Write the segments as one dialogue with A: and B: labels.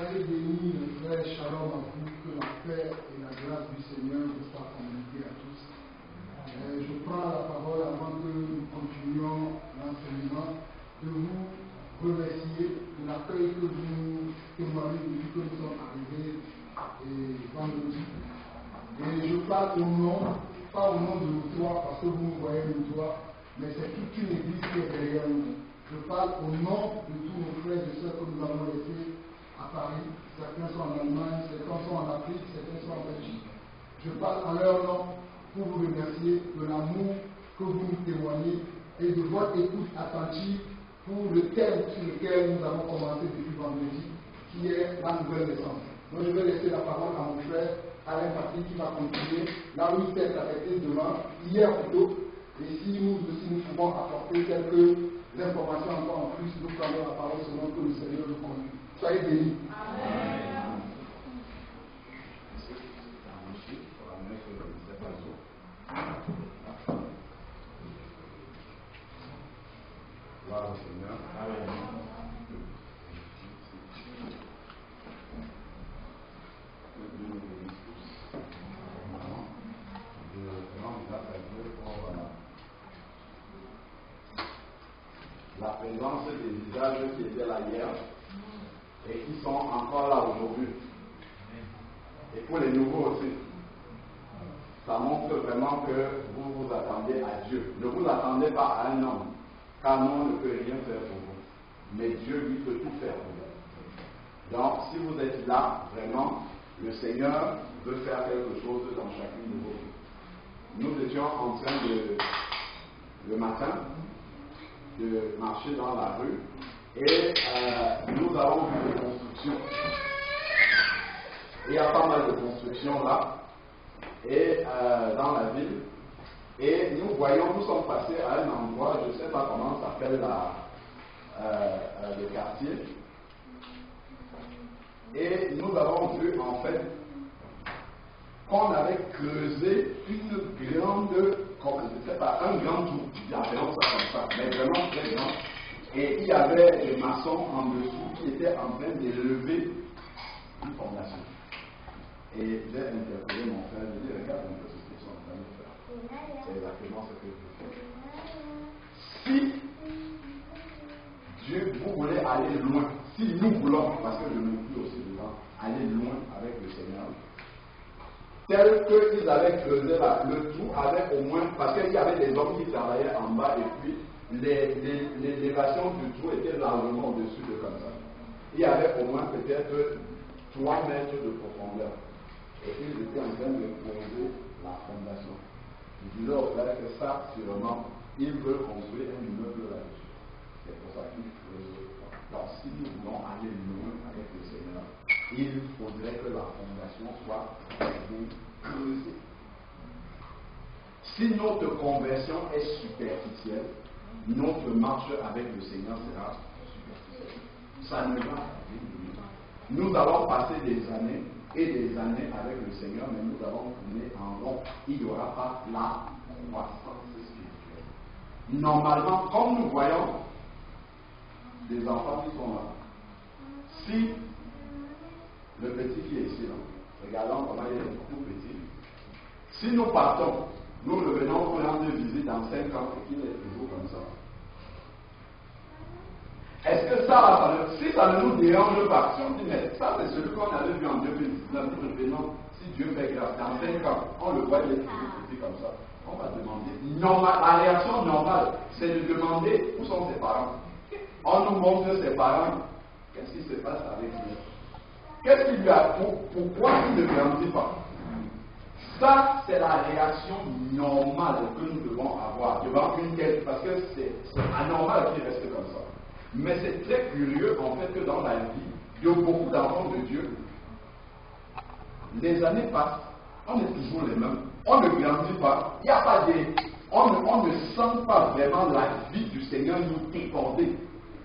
A: Soyez bénis, le frère Shalom à vous, que la paix et la grâce du Seigneur vous soient communiquées à tous. Je prends la parole avant que nous continuions l'enseignement, de vous remercier de l'accueil que vous témoignez depuis que nous sommes arrivés vendredi. Et je parle au nom, pas au nom de nous trois, parce que vous nous voyez nous trois, mais c'est toute une église qui est derrière nous. Je parle au nom de tous nos frères et sœurs que nous avons laissés à Paris. Certains sont en Allemagne, certains sont en Afrique, certains sont en Belgique. Je parle en leur nom pour vous remercier de l'amour que vous nous témoignez et de votre écoute attentive pour le thème sur lequel nous avons commencé depuis vendredi, qui est la nouvelle naissance. Donc je vais laisser la parole à mon frère Alain Patrick qui va continuer là où il s'est arrêté demain, hier plutôt. Et si nous pouvons apporter quelques informations encore en plus, nous prenons la parole selon que le Seigneur nous conduit. Soyez bénis. Amen.
B: Gloire au Seigneur. Amen. La présence des visages qui étaient là hier et qui sont encore là aujourd'hui. Et pour les nouveaux aussi. Ça montre vraiment que vous vous attendez à Dieu. Ne vous attendez pas à un homme, car l'homme ne peut rien faire pour vous. Mais Dieu lui peut tout faire pour vous. Donc, si vous êtes là, vraiment, le Seigneur veut faire quelque chose dans chacune de vos vies. Nous étions en train le matin, de marcher dans la rue et nous avons vu des constructions. Il y a pas mal de constructions là et dans la ville et nous voyons, nous sommes passés à un endroit, je ne sais pas comment s'appelle le quartier et nous avons vu en fait qu'on avait creusé une grande, je ne sais pas, un grand trou, appelons ça comme ça, mais vraiment très grand. Et il y avait des maçons en dessous qui étaient en train d'élever une fondation. Et j'ai interpellé mon frère, je lui ai dit, regarde un peu ce qu'ils sont en train de faire. C'est exactement ce que je fais. Si Dieu, vous voulez aller loin, si nous voulons, parce que je m'inclus aussi dedans, aller loin avec le Seigneur, tel qu'ils avaient creusé le trou avec au moins, parce qu'il y avait des hommes qui travaillaient en bas et puis l'élévation du trou était largement au-dessus de comme ça. Il y avait au moins peut-être 3 mètres de profondeur. Et ils étaient en train de poser la fondation. Je disais au frère que ça, sûrement, ils veulent construire un immeuble là-dessus. C'est pour ça qu'ils creusent. Donc si nous voulons aller loin avec le Seigneur, il faudrait que la fondation soit creusée. Si notre conversion est superficielle, notre marche avec le Seigneur sera superficielle. Ça ne va pas. Nous allons passer des années et des années avec le Seigneur, mais nous allons tourner en rond. Il n'y aura pas la croissance spirituelle. Normalement, comme nous voyons des enfants qui sont là, si le petit qui est ici, là, regardons comment il est tout petit. Si nous partons, nous revenons pour rendre visite dans 5 ans et qu'il est toujours comme ça. Est-ce que ça, si ça ne nous dérange pas, si on dit, mais ça c'est celui qu'on avait vu en 2019, nous revenons, si Dieu fait grâce, dans 5 ans, on le voit, il est toujours petit comme ça, on va demander. La réaction normale, c'est de demander où sont ses parents. On nous montre ses parents, qu'est-ce qui se passe avec lui? Qu'est-ce qu'il lui a pourquoi il ne grandit pas? Ça, c'est la réaction normale que nous devons avoir devant une telle, parce que c'est anormal qu'il reste comme ça. Mais c'est très curieux en fait que dans la vie de beaucoup d'enfants de Dieu, les années passent, on est toujours les mêmes, on ne grandit pas, il n'y a pas on ne sent pas vraiment la vie du Seigneur nous déborder.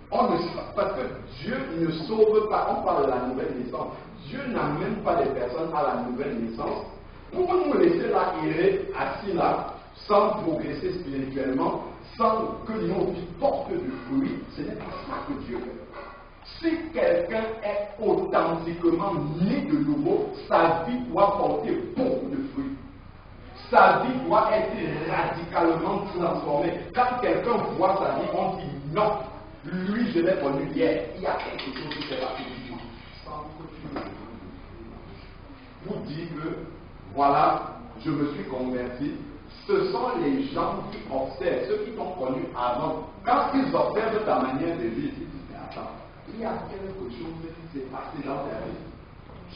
B: Parce que Dieu ne sauve pas, on parle de la nouvelle naissance. Dieu n'amène pas les personnes à la nouvelle naissance pour nous laisser là errer, assis là, sans progresser spirituellement, sans que nos vies portent du fruit. Ce n'est pas ça que Dieu fait. Si quelqu'un est authentiquement né de nouveau, sa vie doit porter beaucoup de fruits. Sa vie doit être radicalement transformée. Quand quelqu'un voit sa vie, on dit non, lui je l'ai connu hier. Il y a quelque chose qui s'est passé du moi. Sans que tu vous dites que voilà, je me suis converti. Ce sont les gens qui observent, ceux qui t'ont connu avant. Quand ils observent ta manière de vivre, ils disent mais attends, il y a quelque chose qui s'est passé dans ta vie.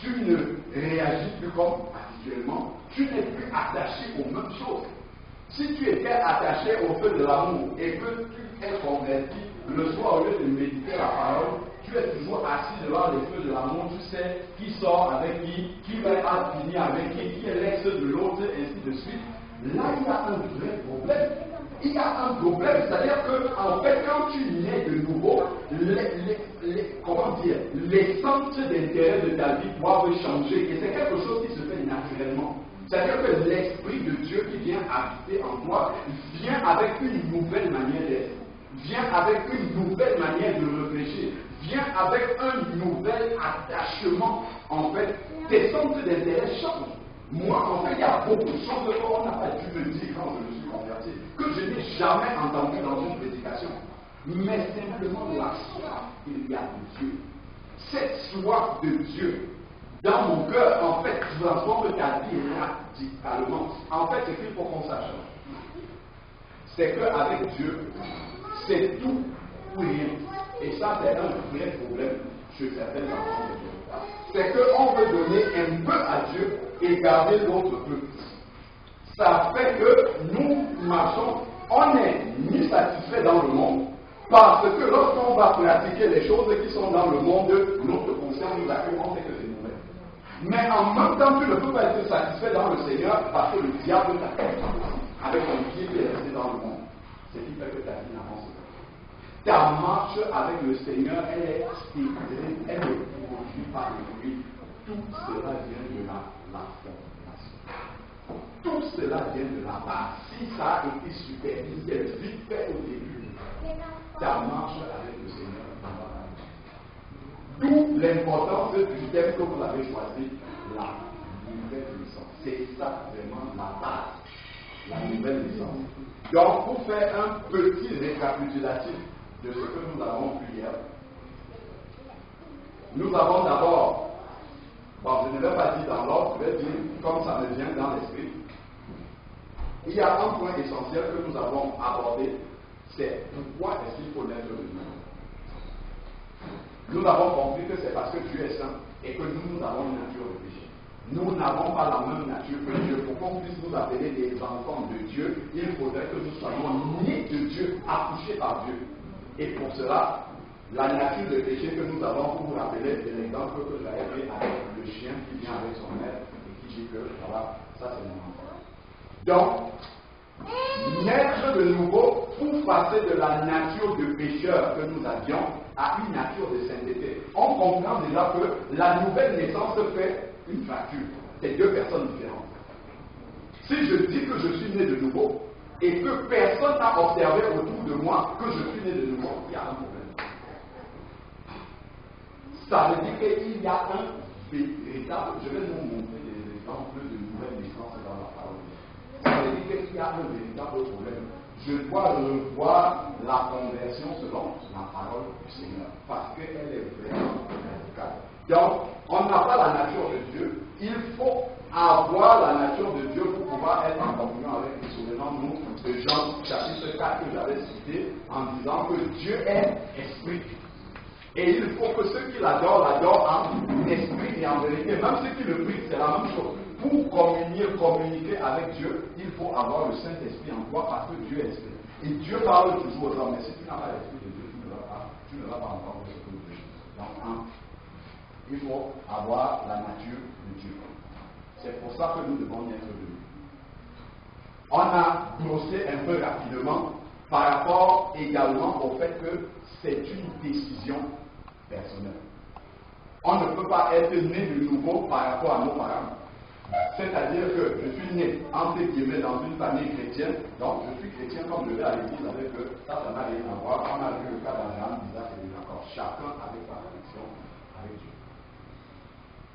B: Tu ne réagis plus comme habituellement. Tu n'es plus attaché aux mêmes choses. Si tu étais attaché au feu de l'amour et que tu es converti, le soir au lieu de méditer la parole, tu es toujours assis devant les feux de l'amour, tu sais qui sort avec qui va finir avec qui est l'ex de l'autre, ainsi de suite. Là, il y a un vrai problème. Il y a un problème, c'est-à-dire que, en fait, quand tu nais de nouveau, l'essence d'intérêt de ta vie doivent changer. Et c'est quelque chose qui se fait naturellement. C'est-à-dire que l'Esprit de Dieu qui vient habiter en toi vient avec une nouvelle manière d'être, vient avec une nouvelle manière de réfléchir, vient avec un nouvel attachement. En fait, tes centres d'intérêt changent. Moi, en fait, il y a beaucoup de choses qu'on n'a pas dû me dire quand je me suis converti, que je n'ai jamais entendu dans une prédication. Mais simplement la soif qu'il y a de Dieu. Cette soif de Dieu dans mon cœur, en fait, transforme ta vie radicalement. En fait, ce qu'il faut qu'on sache, c'est qu'avec Dieu, c'est tout ou rien. Et ça, c'est un vrai problème chez certains enfants de Dieu. C'est qu'on veut donner un peu à Dieu et garder l'autre peu. Ça fait que nous marchons, on n'est ni satisfait dans le monde, parce que lorsqu'on va pratiquer les choses qui sont dans le monde, notre conscience nous accuse, on sait que c'est mauvais. Mais en même temps, tu ne peux pas être satisfait dans le Seigneur parce que le diable t'accuse avec ton pied qui est resté dans le monde. C'est ce qui fait que ta vie n'avance pas. Ta marche avec le Seigneur, elle est spirituelle, elle ne produit pas de fruit. Tout cela vient de la fondation. Tout cela vient de la base. Si ça a été supervisé, vite fait au début, ta marche avec le Seigneur va aller. D'où l'importance du thème que vous avez choisi, la nouvelle naissance. C'est ça vraiment la base, la nouvelle naissance. Donc, pour faire un petit récapitulatif de ce que nous avons vu hier, nous avons d'abord, je ne vais pas dire dans l'ordre, je vais dire comme ça me vient dans l'esprit. Il y a un point essentiel que nous avons abordé, c'est pourquoi est-ce qu'il faut naître de nouveau. Nous avons compris que c'est parce que Dieu est saint et que nous avons une nature de péché. Nous n'avons pas la même nature que Dieu. Pour qu'on puisse nous appeler des enfants de Dieu, il faudrait que nous soyons nés de Dieu, accouchés par Dieu. Et pour cela, la nature de péché que nous avons, pour vous rappeler, c'est l'exemple que j'avais fait avec le chien qui vient avec son maître et qui dit que, voilà, ça c'est mon enfant. Donc, naître de nouveau pour passer de la nature de pécheur que nous avions à une nature de sainteté. On comprend déjà que la nouvelle naissance fait une fracture. C'est deux personnes différentes. Si je dis que je suis né de nouveau et que personne n'a observé autour de moi que je suis né de nouveau, il y a un problème. Ça veut dire qu'il y a un véritable, je vais vous montrer des exemples de nouvelle naissance dans la parole. Ça veut dire qu'il y a un véritable problème. Je dois revoir la conversion selon la parole du Seigneur, parce qu'elle est vraiment radicale. Donc, on n'a pas la nature de Dieu, il faut avoir la nature de Dieu pour pouvoir être en communion avec lui. Souvenons-nous de Jean chapitre 4 que j'avais cité en disant que Dieu est esprit. Et il faut que ceux qui l'adorent en esprit et en vérité. Même ceux qui le prient, c'est la même chose. Pour communiquer avec Dieu, il faut avoir le Saint-Esprit en toi parce que Dieu est esprit. Et Dieu parle toujours aux hommes, mais si tu n'as pas l'esprit de Dieu, tu ne vas pas entendre ce que Dieu dit. Donc, il faut avoir la nature de Dieu. C'est pour ça que nous devons naître de lui. On a glossé un peu rapidement par rapport également au fait que c'est une décision personnelle. On ne peut pas être né de nouveau par rapport à nos parents. C'est-à-dire que je suis né, entre guillemets, dans une famille chrétienne, donc je suis chrétien comme je vais à l'église avec eux, ça n'a rien à voir. On a vu le cas d'Abraham, d'Isaac et de Jacob, chacun avec sa connexion avec Dieu.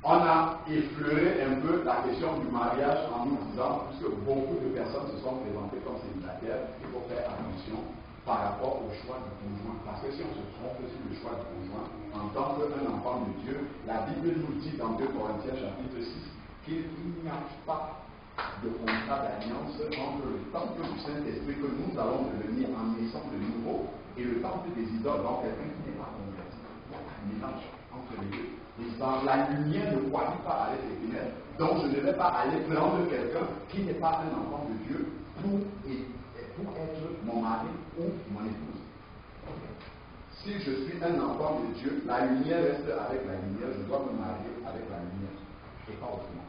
B: On a effleuré un peu la question du mariage en nous disant, puisque beaucoup de personnes se sont présentées comme célibataires, il faut faire attention par rapport au choix du conjoint. Parce que si on se trompe sur le choix du conjoint, en tant qu'un enfant de Dieu, la Bible nous dit dans 2 Corinthiens chapitre 6 qu'il n'y a pas de contrat d'alliance entre le temple du Saint-Esprit que nous allons devenir en naissant de nouveau et le temple des idoles, donc quelqu'un qui n'est pas converti. Un mélange entre les deux. Et dans la lumière ne cohabite pas avec les ténèbres. Donc je ne vais pas aller prendre quelqu'un qui n'est pas un enfant de Dieu pour être mon mari ou mon épouse. Si je suis un enfant de Dieu, la lumière reste avec la lumière, je dois me marier avec la lumière et pas autrement.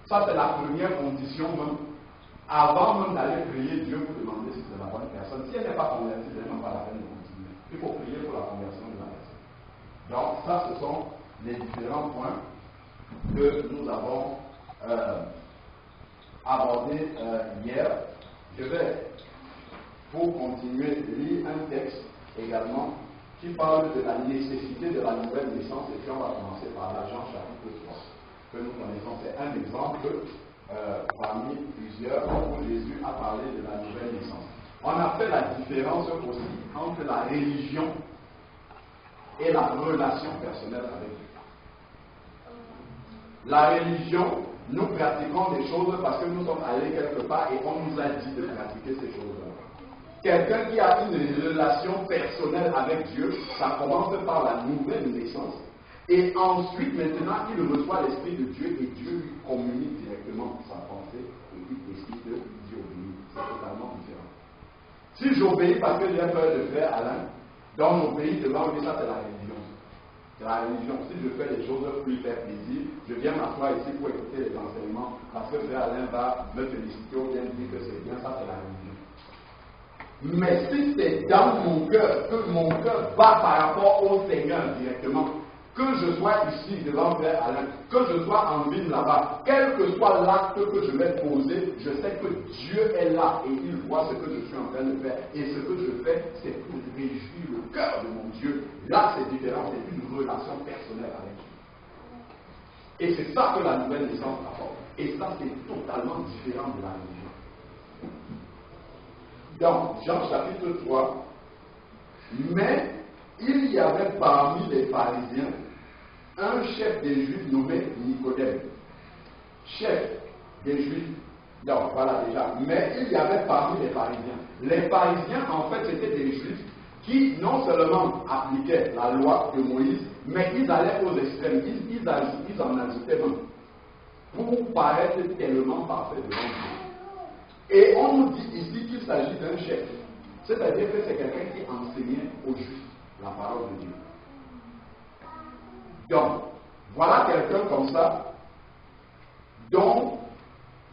B: Ça, c'est la première condition même. Avant même d'aller prier Dieu pour demander si c'est la bonne personne. Si elle n'est pas convertie, ce n'est même pas la peine de continuer. Il faut prier pour la conversion de la personne. Donc, ça, ce sont les différents points que nous avons abordés hier. Je vais, pour continuer, lire un texte également qui parle de la nécessité de la nouvelle naissance. Et puis, on va commencer par la Jean chapitre 3. Que nous connaissons, c'est un exemple parmi plusieurs où Jésus a parlé de la nouvelle naissance. On a fait la différence aussi entre la religion et la relation personnelle avec Dieu. La religion, nous pratiquons des choses parce que nous sommes allés quelque part et on nous a dit de pratiquer ces choses-là. Quelqu'un qui a une relation personnelle avec Dieu, ça commence par la nouvelle naissance. Et ensuite, maintenant, il reçoit l'Esprit de Dieu et Dieu lui communique directement sa pensée et il décide d'y obéir. C'est totalement différent. Si j'obéis parce que j'ai peur de frère Alain, dans mon pays, devant lui, ça c'est la religion. C'est la religion. Si je fais des choses pour lui faire plaisir, je viens m'asseoir ici pour écouter les enseignements parce que frère Alain va me féliciter ou bien dire que c'est bien, ça c'est la religion. Mais si c'est dans mon cœur, que mon cœur bat par rapport au Seigneur directement, que je sois ici devant Frère Alain, que je sois en ville là-bas, quel que soit l'acte que je vais poser, je sais que Dieu est là et il voit ce que je suis en train de faire. Et ce que je fais, c'est pour réjouir le cœur de mon Dieu. Là, c'est différent, c'est une relation personnelle avec Dieu. Et c'est ça que la nouvelle naissance apporte. Et ça, c'est totalement différent de la religion. Dans Jean chapitre 3, mais il y avait parmi les pharisiens un chef des Juifs nommé Nicodème. Chef des Juifs. Donc voilà déjà. Mais il y avait parmi les pharisiens. Les pharisiens, en fait, c'était des Juifs qui non seulement appliquaient la loi de Moïse, mais ils allaient aux extrêmes. Ils en ajoutaient même. Pour paraître tellement parfaits devant Dieu. Et on nous dit ici qu'il s'agit d'un chef. C'est-à-dire que c'est quelqu'un qui enseignait aux Juifs la parole de Dieu. Donc, voilà quelqu'un comme ça, donc,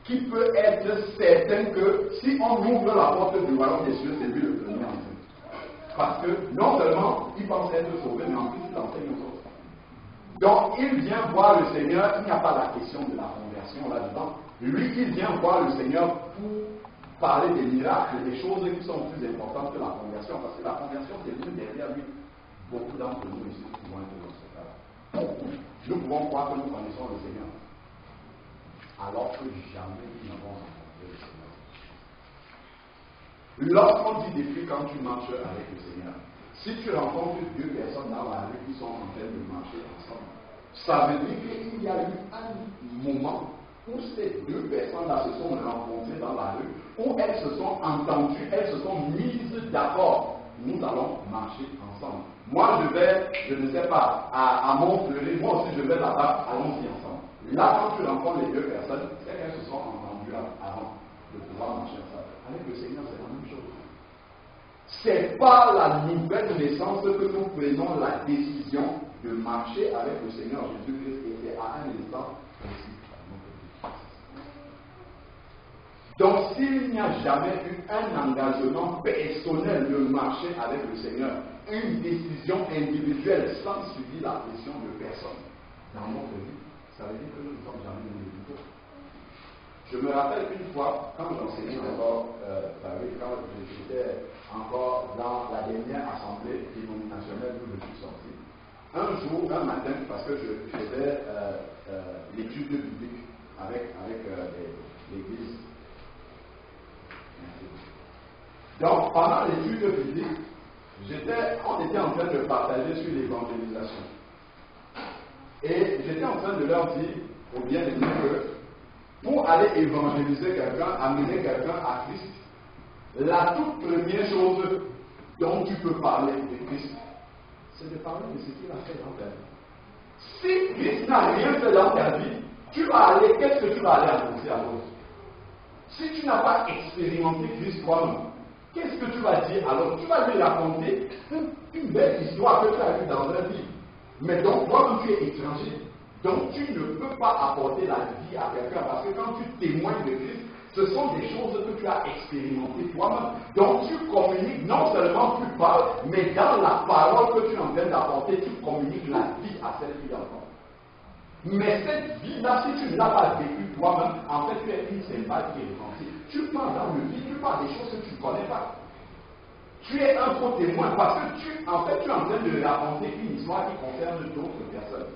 B: qui peut être certain que si on ouvre la porte du royaume des cieux, c'est lui le premier en fait. Parce que non seulement il pense être sauvé, mais en plus il enseigne aux autres. Donc, il vient voir le Seigneur, il n'y a pas la question de la conversion là-dedans. Lui, il vient voir le Seigneur pour parler des miracles, des choses qui sont plus importantes que la conversion, parce que la conversion, c'est venu derrière lui. Beaucoup d'entre nous ici pouvons être dans ce cas-là. Nous pouvons croire que nous connaissons le Seigneur, alors que jamais nous n'avons rencontré le Seigneur. Lorsqu'on dit depuis quand tu marches avec le Seigneur, si tu rencontres deux personnes dans la rue qui sont en train de marcher ensemble, ça veut dire qu'il y a eu un moment où ces deux personnes-là se sont rencontrées dans la rue, où elles se sont entendues, elles se sont mises d'accord. Nous allons marcher ensemble. Moi, je ne sais pas, à Montfleury, moi aussi je vais là-bas, allons-y ensemble. Là, quand tu rencontres les deux personnes, c'est qu'elles se sont entendues avant de pouvoir marcher ensemble. Avec le Seigneur, c'est la même chose. C'est par la nouvelle naissance que nous prenons la décision de marcher avec le Seigneur Jésus-Christ et c'est à un instant précis. Donc, s'il n'y a jamais eu un engagement personnel de marcher avec le Seigneur, une décision individuelle sans subir la pression de personne dans notre vie, ça veut dire que nous ne sommes jamais menés du tout. Je me rappelle une fois, quand j'enseignais d'abord, quand j'étais encore dans la dernière assemblée dénominationnelle où je suis sorti, un jour, un matin, parce que je faisais l'étude biblique avec l'église. Donc, pendant l'étude biblique, on était en train de partager sur l'évangélisation. Et j'étais en train de leur dire, ou bien de dire que pour aller évangéliser quelqu'un, amener quelqu'un à Christ, la toute première chose dont tu peux parler de Christ, c'est de parler de ce qu'il a fait dans ta vie. Si Christ n'a rien fait dans ta vie, qu'est-ce que tu vas aller annoncer à l'autre? Si tu n'as pas expérimenté Christ toi-même, qu'est-ce que tu vas dire alors? Tu vas lui raconter une belle histoire que tu as eue dans un livre. Mais donc, toi-même, tu es étranger. Donc, tu ne peux pas apporter la vie à quelqu'un parce que quand tu témoignes de Christ, ce sont des choses que tu as expérimentées toi-même. Donc, tu communiques, non seulement tu parles, mais dans la parole que tu es en train d'apporter, tu communiques la vie à celle qui entend. Mais cette vie-là, si tu ne l'as pas vécue toi-même, en fait, tu es une symbole qui est repentie. Tu parles dans le vide, tu parles des choses que tu ne connais pas. Tu es un faux témoin parce que tu es en train de raconter une histoire qui concerne d'autres personnes.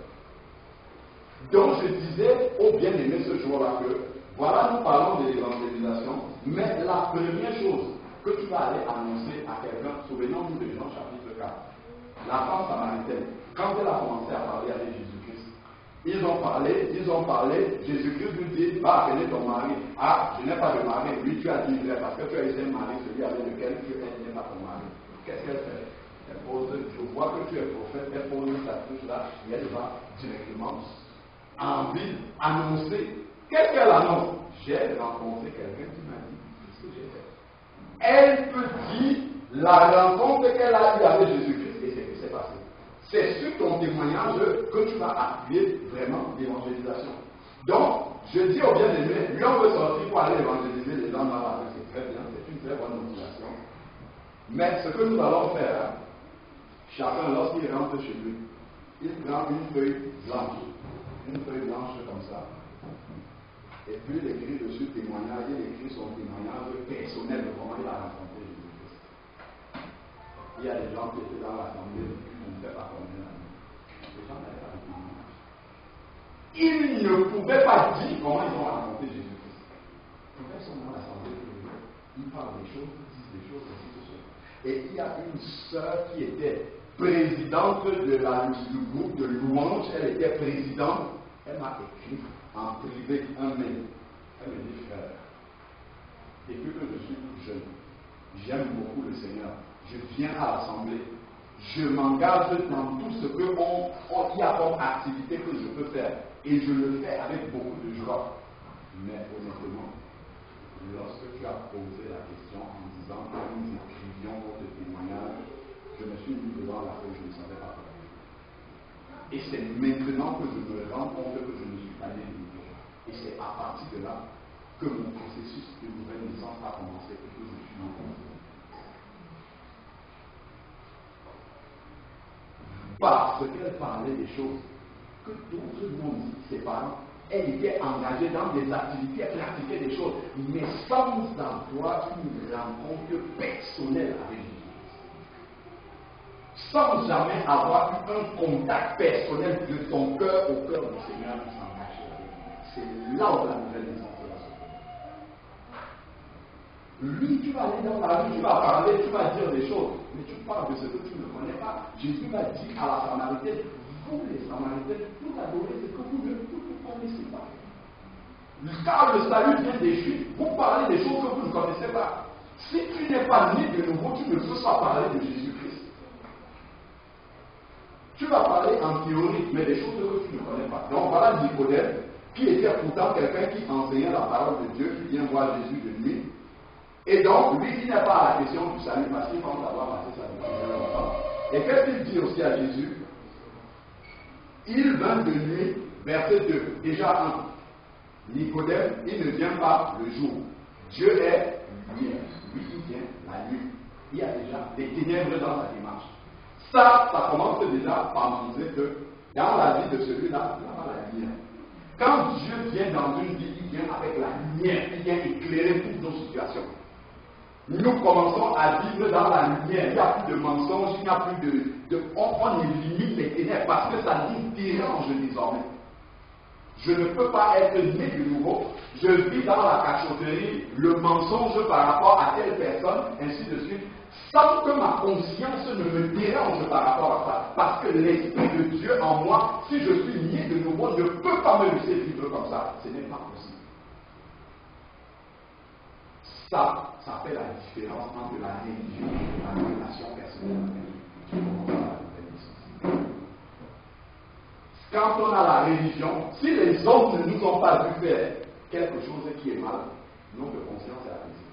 B: Donc je disais au bien-aimé ce jour-là que, voilà, nous parlons de l'évangélisation, mais la première chose que tu vas aller annoncer à quelqu'un, souvenons-nous de Jean chapitre 4, la femme samaritaine, quand elle a commencé à parler avec Jésus-Christ, ils ont parlé, Jésus-Christ lui dit, va appeler ton mari. Ah, je n'ai pas de mari. Oui, tu as dit vrai, parce que tu as eu un mari, celui avec lequel tu n'es pas ton mari. Qu'est-ce qu'elle fait? Elle pose, je vois que tu es prophète, elle pose sa touche là, et elle va directement en ville annoncer. Qu'est-ce qu'elle annonce? J'ai rencontré quelqu'un qui m'a dit ce que j'ai fait. Elle peut dire la rencontre qu'elle a eue avec Jésus-Christ et ce qui s'est passé. C'est sur ton témoignage que tu vas appuyer vraiment l'évangélisation. Donc, je dis au bien-aimé, lui on veut sortir pour aller évangéliser les gens dans la rue, c'est très bien, c'est une très bonne motivation. Mais ce que nous allons faire, chacun lorsqu'il rentre chez lui, il prend une feuille blanche comme ça, et puis il écrit dessus témoignage, il écrit son témoignage personnel de comment il a rencontré Jésus-Christ. Il y a des gens qui étaient dans l'assemblée, on ne fait pas connaître. Les gens n'avaient pas de témoignage. Ils ne pouvaient pas dire comment ils ont rencontré Jésus-Christ. Les gens sont dans l'assemblée, ils parlent des choses, ils disent des choses, ainsi de suite. Et il y a une sœur qui était présidente du groupe de louange, elle était présidente, elle m'a écrit en privé un mail. Elle me dit, frère, depuis que je suis tout jeune, j'aime beaucoup le Seigneur. Je viens à l'assemblée. Je m'engage dans tout ce qu'il y a comme activité que je peux faire. Et je le fais avec beaucoup de joie. Mais honnêtement, lorsque tu as posé la question en disant que nous écrivions votre témoignage, je me suis mis devant la feuille, je ne savais pas quoi. Et c'est maintenant que je me rends compte que je ne suis pas né de nouveau. Et c'est à partir de là que mon processus de nouvelle naissance a commencé et que je suis nouveau. Parce qu'elle parlait des choses que d'autres n'ont dit, ses parents. Elle était engagée dans des activités, elle pratiquait des choses, mais sans avoir une rencontre personnelle avec Jésus. Sans jamais avoir eu un contact personnel de ton cœur au cœur du Seigneur qui s'engage avec lui. C'est là où la nouvelle naissance va se faire. Lui, tu vas aller dans la rue, tu vas parler, tu vas dire des choses, mais tu parles de ce que tu ne connais pas. Jésus va dire à la Samaritaine, vous les Samaritains, vous adorez ce que vous ne connaissez pas. Car le salut vient des Juifs, vous parlez des choses que vous ne connaissez pas. Si tu n'es pas né de nouveau, tu ne peux pas parler de Jésus-Christ. Tu vas parler en théorie, mais des choses que tu ne connais pas. Donc voilà Nicodème, qui était pourtant quelqu'un qui enseignait la parole de Dieu, qui vient voir Jésus de nuit. Et donc, lui, il n'est pas à la question du salut, parce qu'il pense avoir passé sa vie très longtemps. Et qu'est-ce qu'il dit aussi à Jésus? Il vint de nuit, verset 2, déjà 1. Nicodème, il ne vient pas le jour. Dieu est lumière. Lui, il vient la nuit. Il y a déjà des ténèbres dans sa démarche. Ça commence déjà par montrer que dans la vie de celui-là, il n'y a pas la lumière. Quand Dieu vient dans une vie, il vient avec la lumière, il vient éclairer toutes nos situations. Nous commençons à vivre dans la lumière, il n'y a plus de mensonges, il n'y a plus on élimine les ténèbres parce que ça nous dérange désormais. Je ne peux pas être né de nouveau, je vis dans la cachotterie, le mensonge par rapport à telle personne, ainsi de suite, sans que ma conscience ne me dérange par rapport à ça. Parce que l'Esprit de Dieu en moi, si je suis né de nouveau, ne peut pas me laisser vivre comme ça. Ce n'est pas possible. Ça fait la différence entre la religion et la relation personnelle. Quand on a la religion, si les hommes ne nous ont pas vu faire quelque chose qui est mal, notre conscience est apaisée.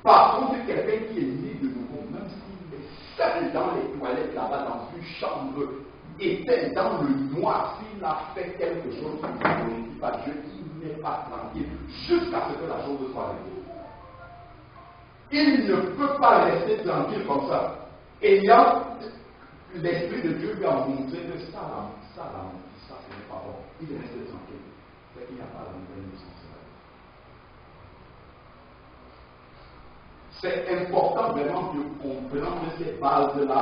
B: Par contre, quelqu'un qui est né de nouveau, même s'il est seul dans les toilettes là-bas, dans une chambre éteinte, dans le noir, s'il a fait quelque chose qui ne glorifie pas Dieu, il n'est pas tranquille jusqu'à ce que la chose soit réglée. Il ne peut pas rester tranquille comme ça. Ayant l'Esprit de Dieu lui a montré que ça ce n'est pas bon. Il est resté tranquille. C'est qu'il n'y a pas la nouvelle naissance. C'est important vraiment de comprendre ces bases-là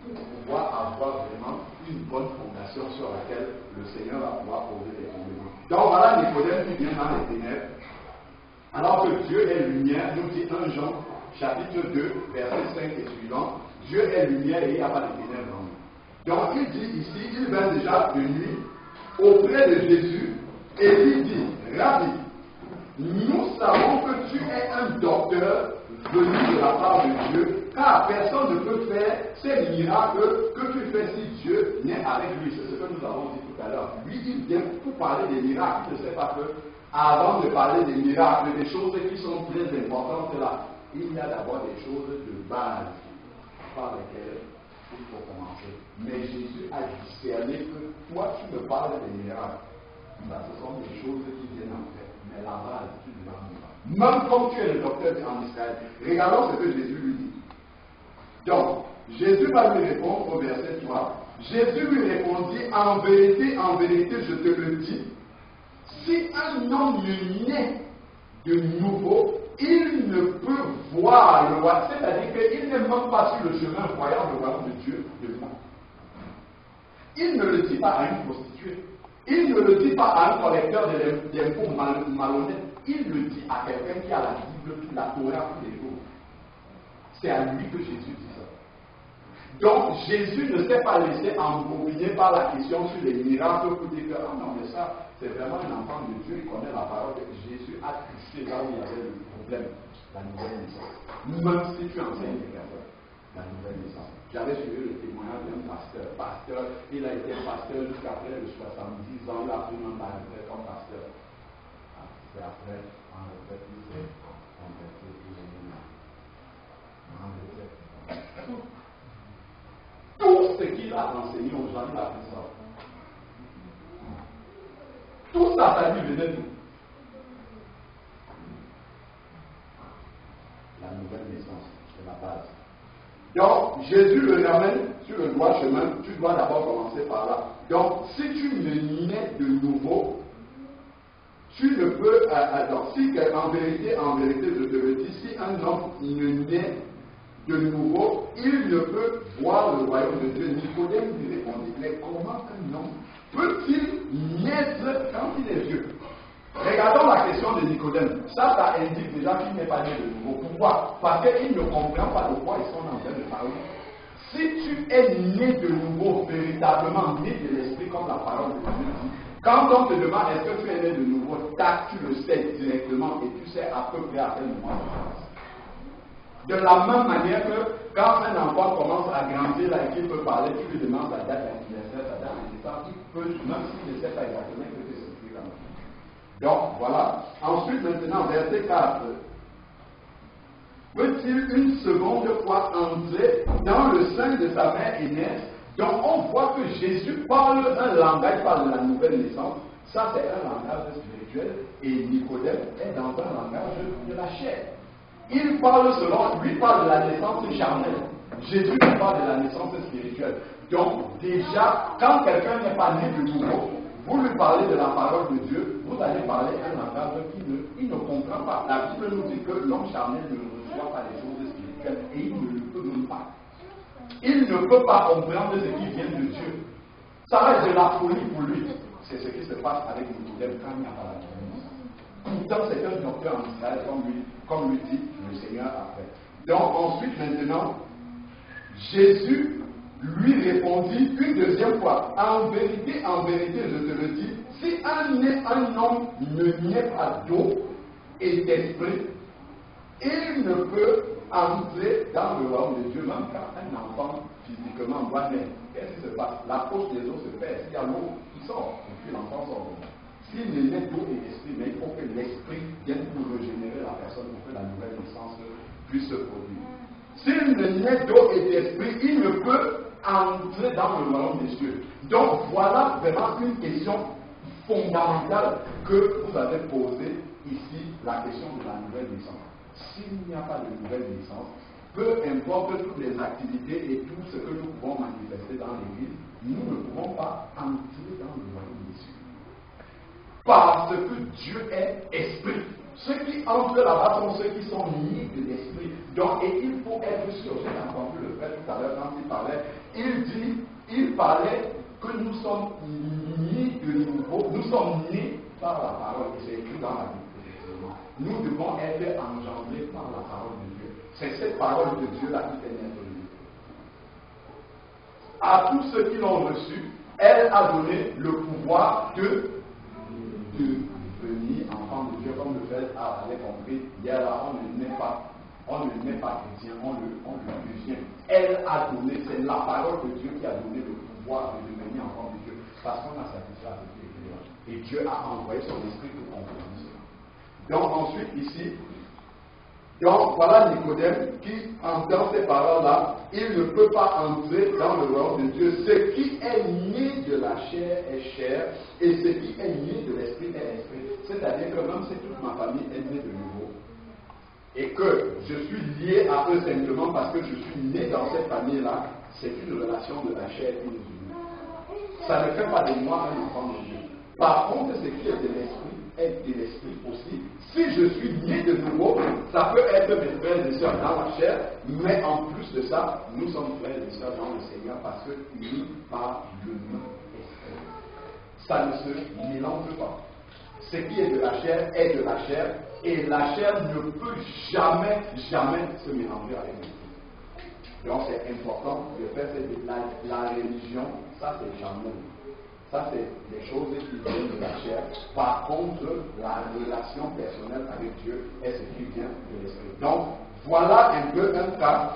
B: pour pouvoir avoir vraiment une bonne fondation sur laquelle le Seigneur va pouvoir poser les fondements. Donc voilà Nicodème qui vient dans les ténèbres. Alors que Dieu est lumière, nous dit 1 Jean, chapitre 2, verset 5 et suivant, Dieu est lumière et il n'y a pas de ténèbres en nous. Donc il dit ici, il vint déjà de nuit auprès de Jésus et lui dit, Rabbi, nous savons que tu es un docteur venu de la part de Dieu, car personne ne peut faire ces miracles que tu fais si Dieu n'est avec lui. C'est ce que nous avons dit tout à l'heure. Lui, il vient pour parler des miracles. Il ne sait pas que, avant de parler des miracles, des choses qui sont très importantes là, il y a d'abord des choses de base par lesquelles il faut commencer. Mais Jésus a discerné que toi, tu me parles des miracles. Ça, ce sont des choses qui viennent en fait. Mais la base, tu ne l'as pas. Même comme tu es le docteur en Israël. Regardons ce que Jésus lui dit. Donc, Jésus va lui répondre au verset 3. Jésus lui répondit, en vérité, je te le dis, si un homme naît de nouveau, il ne peut voir le roi. C'est-à-dire qu'il n'est même pas sur le chemin voyant le royaume de Dieu devant. Il ne le dit pas à une prostituée. Il ne le dit pas à un collecteur d'impôts malhonnête. Il le dit à quelqu'un qui a la Bible, la Torah tous les jours. C'est à lui que Jésus dit ça. Donc Jésus ne s'est pas laissé embobiner par la question sur les miracles pour dire que ah non, mais ça, c'est vraiment un enfant de Dieu, il connaît la parole. Jésus a touché là où il y avait le problème, la nouvelle naissance. Même si tu enseignes les personnes, la nouvelle naissance. J'avais suivi le témoignage d'un pasteur, il a été pasteur jusqu'à près de 70 ans, il a pris même la retraite comme pasteur. C'est après, en retraite, il s'est converti plus ou moins. En retraite. Tout ce qu'il a enseigné aux gens, il a fait ça. Tout ça, ça lui venait d'où? La nouvelle naissance, c'est la base. Donc, Jésus le ramène sur le droit chemin, tu dois d'abord commencer par là. Donc, si tu ne nais de nouveau, tu ne peux, si en vérité, je te le dis, si un homme ne naît de nouveau, il ne peut voir le royaume de Dieu. Nicodème lui répondit, mais comment un homme peut-il naître quand il est vieux? Regardons la question de Nicodème. Ça indique déjà qu'il n'est pas né de nouveau. Pourquoi? Parce qu'il ne comprend pas de quoi ils sont en train de parler. Si tu es né de nouveau, véritablement né de l'esprit, comme la parole de Dieu dit, quand on te demande est-ce que tu es né de nouveau, tu le sais directement et tu sais à peu près à quel moment ça passe. De la même manière que quand un enfant commence à grandir là et qu'il peut parler, tu lui demandes sa date d'anniversaire, sa date de naissance, il peut, même s'il ne sait pas exactement, il peut te s'expliquer comme ça. Donc voilà. Ensuite, maintenant, verset 4. Peut-il une seconde fois entrer dans le sein de sa mère et naître? Donc on voit que Jésus parle un langage, parle de la nouvelle naissance. Ça, c'est un langage spirituel. Et Nicodème est dans un langage de la chair. Il parle lui parle de la naissance charnelle. Jésus parle de la naissance spirituelle. Donc, déjà, quand quelqu'un n'est pas né de nouveau, vous lui parler de la parole de Dieu, vous allez parler à un langage qui ne comprend pas. La Bible nous dit que l'homme charnel ne reçoit pas les choses spirituelles et il ne le peut même pas. Il ne peut pas comprendre ce qui vient de Dieu. Ça va être de la folie pour lui. C'est ce qui se passe avec Nicodème quand il n'y a pas la Bible. Pourtant, c'est un docteur en Israël, comme lui dit le Seigneur après. Donc ensuite, maintenant, Jésus lui répondit une deuxième fois, en vérité, je te le dis, si un homme ne naît pas d'eau et d'esprit, il ne peut entrer dans le royaume de Dieu, même quand un enfant physiquement doit naître. Qu'est-ce qui se passe? La poche des eaux se fait, s'il y a l'eau qui sort, et puis l'enfant sort. S'il ne naît d'eau et d'esprit, mais il faut que l'esprit vienne pour régénérer la personne, pour que la nouvelle naissance puisse se produire. S'il ne naît d'eau et d'esprit, il ne peut entrer dans le royaume des cieux. Donc voilà vraiment une question fondamentale que vous avez posée ici, la question de la nouvelle naissance. S'il n'y a pas de nouvelle naissance, peu importe toutes les activités et tout ce que nous pouvons manifester dans l'Église, nous ne pouvons pas entrer dans le royaume des cieux. Parce que Dieu est esprit. Ceux qui entrent là-bas sont ceux qui sont nés de l'esprit. Donc, et il faut être sûr, j'ai entendu le frère tout à l'heure quand il parlait, il parlait que nous sommes nés de nouveau, nous sommes nés par la parole, et c'est écrit dans la Bible, effectivement. Nous devons être engendrés par la parole de Dieu. C'est cette parole de Dieu-là qui fait naître de nous. À tous ceux qui l'ont reçu, elle a donné le pouvoir de devenir enfant de Dieu, comme le frère avait compris. Hier là, on ne naît pas chrétien, on le devient. Elle a donné, c'est la parole de Dieu qui a donné le pouvoir de devenir enfant de Dieu, parce qu'on a satisfait à ce qui est là. Et Dieu a envoyé son esprit pour comprendre cela. Donc ensuite ici, donc voilà Nicodème qui entend ces paroles-là, il ne peut pas entrer dans le royaume de Dieu. Ce qui est né de la chair est chair, et ce qui est né de l'esprit est esprit. C'est-à-dire que même si toute ma famille est née de nouveau, et que je suis lié à eux simplement parce que je suis né dans cette famille-là, c'est une relation de la chair et de l'esprit. Ça ne fait pas de moi un enfant de Dieu. Par contre, ce qui est de l'esprit est de l'esprit aussi. Si je suis né de nouveau, ça peut être mes frères et sœurs dans la chair, mais en plus de ça, nous sommes frères et sœurs dans le Seigneur parce que unis par le même esprit. Ça ne se mélange pas. Ce qui est de la chair est de la chair, et la chair ne peut jamais se mélanger avec l'esprit. Donc c'est important de faire la religion, ça c'est charnel. Ça, c'est des choses qui viennent de la chair. Par contre, la relation personnelle avec Dieu est ce qui vient de l'esprit. Donc, voilà un peu un cas.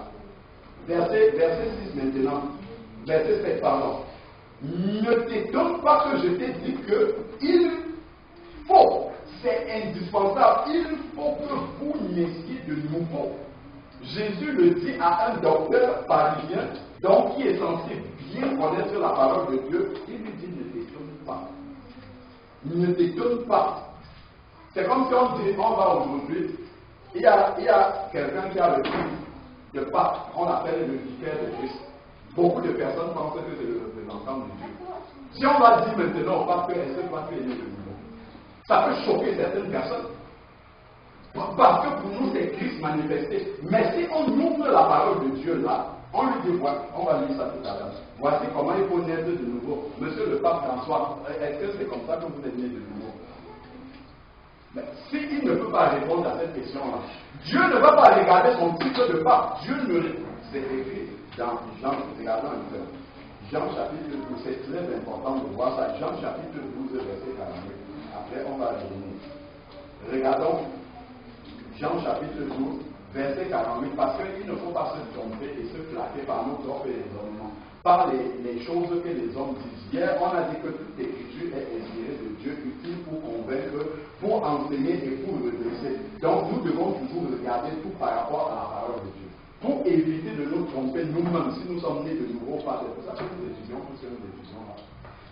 B: Verset 6 maintenant. Verset 7, pardon. Ne t'étonne pas que je t'ai dit qu'il faut, c'est indispensable, il faut que vous naissiez de nouveau. Jésus le dit à un docteur parisien, donc qui est censé bien connaître la parole de Dieu. Il lui dit, ne t'étonne pas. Ne t'étonne pas. C'est comme si on dit, on va aujourd'hui, il y a quelqu'un qui a le prix de Pâques, on l'appelle le vicaire de Christ. Beaucoup de personnes pensent que c'est le représentant de Dieu. Si on va dire maintenant au pape, est-ce que toi tu es né de nouveau? Ça peut choquer certaines personnes. Parce que pour nous, c'est Christ manifesté. Mais si on ouvre la parole de Dieu là, on lui dit, on va lire ça tout à l'heure. Voici comment il faut naître de nouveau. Monsieur le pape François, est-ce que c'est comme ça que vous êtes né de nouveau? Mais s'il ne peut pas répondre à cette question-là, Dieu ne va pas regarder son titre de pape. Dieu ne. C'est écrit dans Jean, regardons un peu. Jean chapitre 12, c'est très important de voir ça. Jean chapitre 12, verset 48. Après, on va revenir. Regardons Jean chapitre 12, verset 48, parce qu'il ne faut pas se tromper et se flatter par nos propres raisonnements, par les choses que les hommes disent. Hier, on a dit que toute écriture est inspirée de Dieu, utile pour convaincre, pour enseigner et pour redresser. Donc, nous devons toujours regarder tout par rapport à la parole de Dieu, pour éviter de nous tromper nous-mêmes, si nous sommes nés de nouveau par c'est pour ça que nous étudions tout ce que nous étudions là.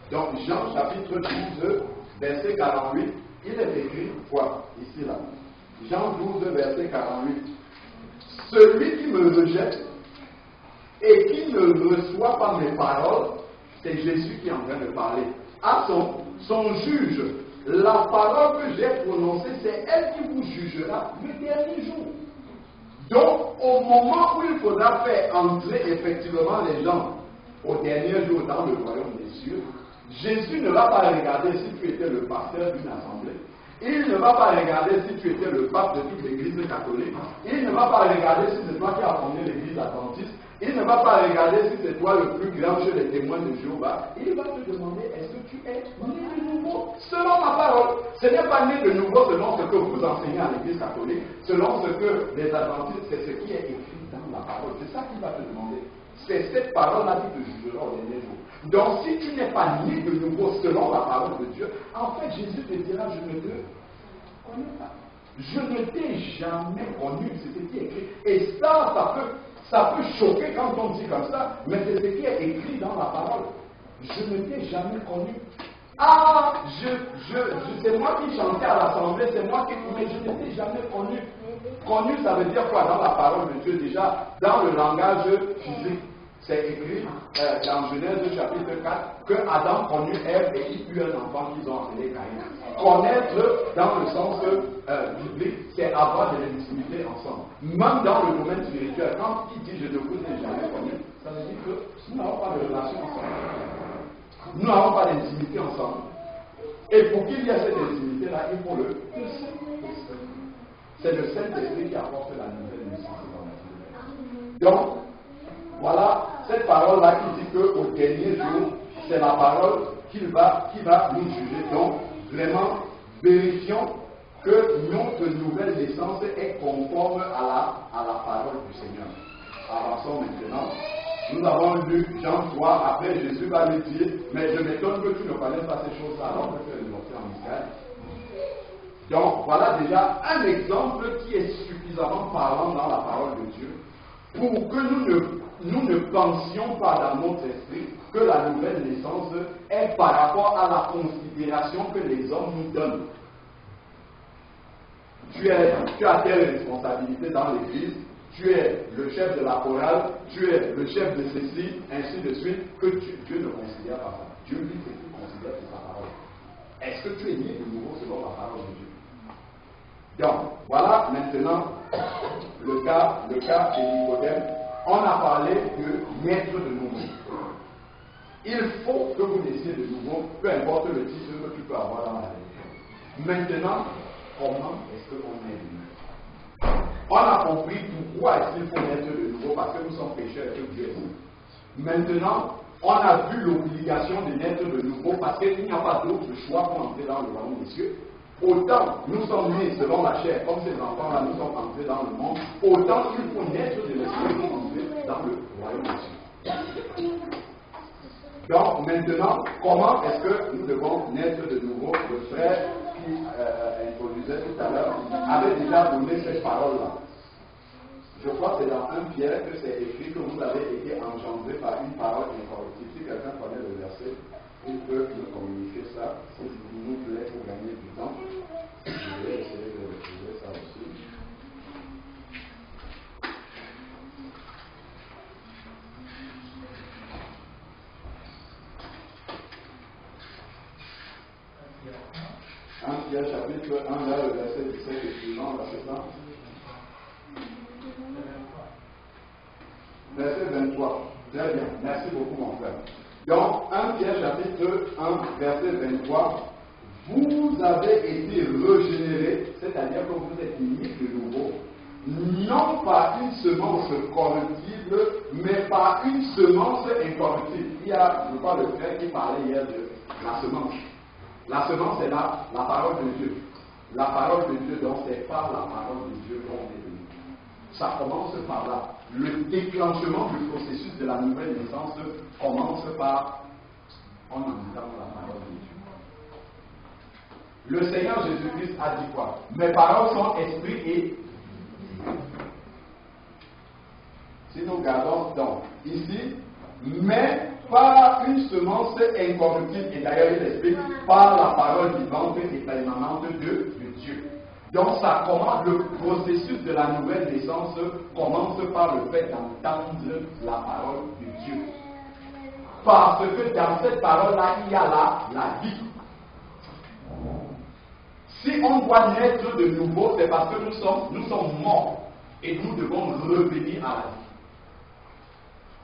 B: Donc, Jean chapitre 12, verset 48, il est écrit quoi? Ici, là. Jean 12, verset 48. Celui qui me rejette et qui ne reçoit pas mes paroles, c'est Jésus qui est en train de parler. à son juge. La parole que j'ai prononcée, c'est elle qui vous jugera le dernier jour. Donc, au moment où il faudra faire entrer effectivement les gens au dernier jour dans le royaume des cieux, Jésus ne va pas regarder si tu étais le pasteur d'une assemblée. Il ne va pas regarder si tu étais le pape de toute l'église catholique. Il ne va pas regarder si c'est toi qui as fondé l'église adventiste. Il ne va pas regarder si c'est toi le plus grand chez les témoins de Jéhovah. Il va te demander, est-ce que tu es né de nouveau selon ma parole? Ce n'est pas né de nouveau selon ce que vous enseignez à l'église catholique, selon ce que les adventistes, c'est ce qui est écrit dans la parole. C'est ça qu'il va te demander. C'est cette parole-là qui te jugera au dernier jour. Donc si tu n'es pas né de nouveau selon la parole de Dieu, en fait Jésus te dira, je ne te connais pas. Je ne t'ai jamais connu, c'est ce qui est écrit. Et ça peut choquer quand on dit comme ça, mais c'est ce qui est écrit dans la parole. Je ne t'ai jamais connu. Ah, c'est moi qui chantais à l'assemblée, c'est moi qui... Mais je ne t'ai jamais connu. Connu, ça veut dire quoi dans la parole de Dieu déjà? Dans le langage physique. C'est écrit dans Genèse chapitre 4 que Adam connut Ève et il eut un enfant qu'ils ont appelé Caïn. Connaître dans le sens biblique, c'est avoir de l'intimité ensemble. Même dans le domaine spirituel, quand il dit je ne vous ai jamais connu, ça veut dire que nous n'avons pas de relation ensemble. Nous n'avons pas d'intimité ensemble. Et pour qu'il y ait cette intimité-là, il faut le Saint-Esprit. C'est le Saint-Esprit qui apporte la nouvelle naissance dans la vie. Donc, voilà cette parole-là qui dit qu'au dernier jour, c'est la parole qui va nous juger. Donc, vraiment, vérifions que notre nouvelle naissance est conforme à la parole du Seigneur. Avançons maintenant. Nous avons lu Jean 3, après Jésus va lui dire, mais je m'étonne que tu ne connaisses pas ces choses-là alors que tu es monté en Israël. Donc, voilà déjà un exemple qui est suffisamment parlant dans la parole de Dieu pour que nous ne pensions pas dans notre esprit que la nouvelle naissance est par rapport à la considération que les hommes nous donnent. Tu as telle responsabilité dans l'église, tu es le chef de la chorale, tu es le chef de ceci, ainsi de suite, que Dieu ne considère pas ça. Dieu lui fait qu'il considère sa parole. Est-ce que tu es né de nouveau selon la parole de Dieu? Donc, voilà maintenant le cas de Nicodème. On a parlé de naître de nouveau. Il faut que vous naissiez de nouveau, peu importe le titre que tu peux avoir dans la religion. Maintenant, comment est-ce qu'on est de nouveau? On a compris pourquoi est-ce qu'il faut naître de nouveau, parce que nous sommes pécheurs et que Dieu est nous. Maintenant, on a vu l'obligation de naître de nouveau, parce qu'il n'y a pas d'autre choix pour entrer dans le royaume des cieux. Autant nous sommes nés selon la chair, comme ces enfants-là, nous sommes entrés dans le monde, autant il faut naître de l'esprit pour entrer dans le royaume des cieux. Donc maintenant, comment est-ce que nous devons naître de nouveau? Le frère qui introduisait tout à l'heure avait déjà donné cette parole-là. Je crois que c'est dans 1 Pierre que c'est écrit que vous avez été engendrés par une parole incorruptible. Si quelqu'un connaît le verset, il peut me communiquer ça, s'il nous plaît, pour gagner du temps. Je vais essayer de retrouver ça aussi. Pierre chapitre 1, là, le verset 17 et suivant, là, c'est ça? Verset 23. Très bien. Merci beaucoup, mon frère. Donc, 1 Pierre chapitre 1, verset 23. Vous avez été régénérés, c'est-à-dire que vous êtes nés de nouveau, non par une semence corruptible, mais par une semence incorruptible. Il y a, je crois, le frère qui parlait hier de la semence. La semence, c'est la parole de Dieu. La parole de Dieu, donc, c'est par la parole de Dieu qu'on est venu. Ça commence par là. Le déclenchement du processus de la nouvelle naissance commence par en entendant la parole de Dieu. Le Seigneur Jésus-Christ a dit quoi? Mes paroles sont esprit et... Si nous regardons donc ici, mais par une semence incorruptible, et d'ailleurs il explique, par la parole vivante et permanente de Dieu. Donc ça commence, le processus de la nouvelle naissance commence par le fait d'entendre la parole de Dieu. Parce que dans cette parole-là, il y a la vie. Si on doit naître de nouveau, c'est parce que nous sommes morts et nous devons revenir à la vie.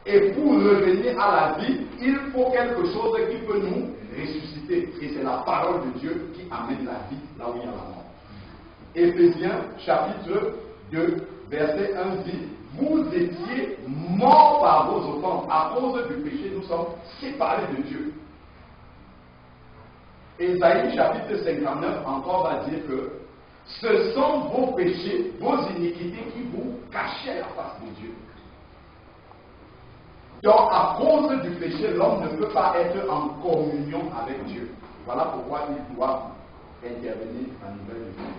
B: Et pour revenir à la vie, il faut quelque chose qui peut nous ressusciter. Et c'est la parole de Dieu qui amène la vie là où il y a la mort. Éphésiens chapitre 2, verset 1 dit, vous étiez morts par vos offenses. À cause du péché, nous sommes séparés de Dieu. Ésaïe chapitre 59 encore va dire que ce sont vos péchés, vos iniquités qui vous cachaient la face de Dieu. Donc à cause du péché, l'homme ne peut pas être en communion avec Dieu. Voilà pourquoi il doit intervenir à niveau de Dieu.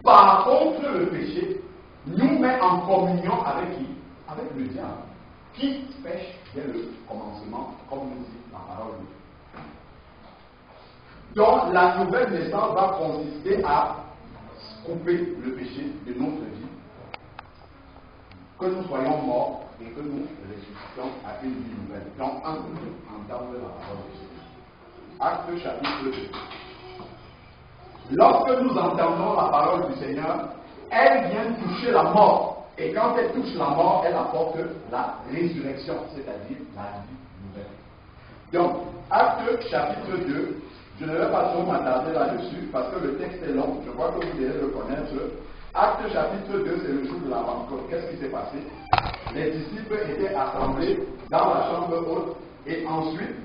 B: Par contre, le péché nous met en communion avec qui? Avec le diable, qui pêche dès le commencement, comme nous dit la parole de Dieu. Donc, la nouvelle naissance va consister à couper le péché de notre vie, que nous soyons morts et que nous ressuscitions à une vie nouvelle. Donc, entendre la parole de Dieu. Acte chapitre 2. Lorsque nous entendons la parole du Seigneur, elle vient toucher la mort. Et quand elle touche la mort, elle apporte la résurrection, c'est-à-dire la vie nouvelle. Donc, Acte chapitre 2. Je ne vais pas trop m'attarder là-dessus parce que le texte est long, je crois que vous devez le connaître. Acte chapitre 2, c'est le jour de la Pentecôte. Qu'est-ce qui s'est passé? Les disciples étaient assemblés dans la chambre haute et ensuite,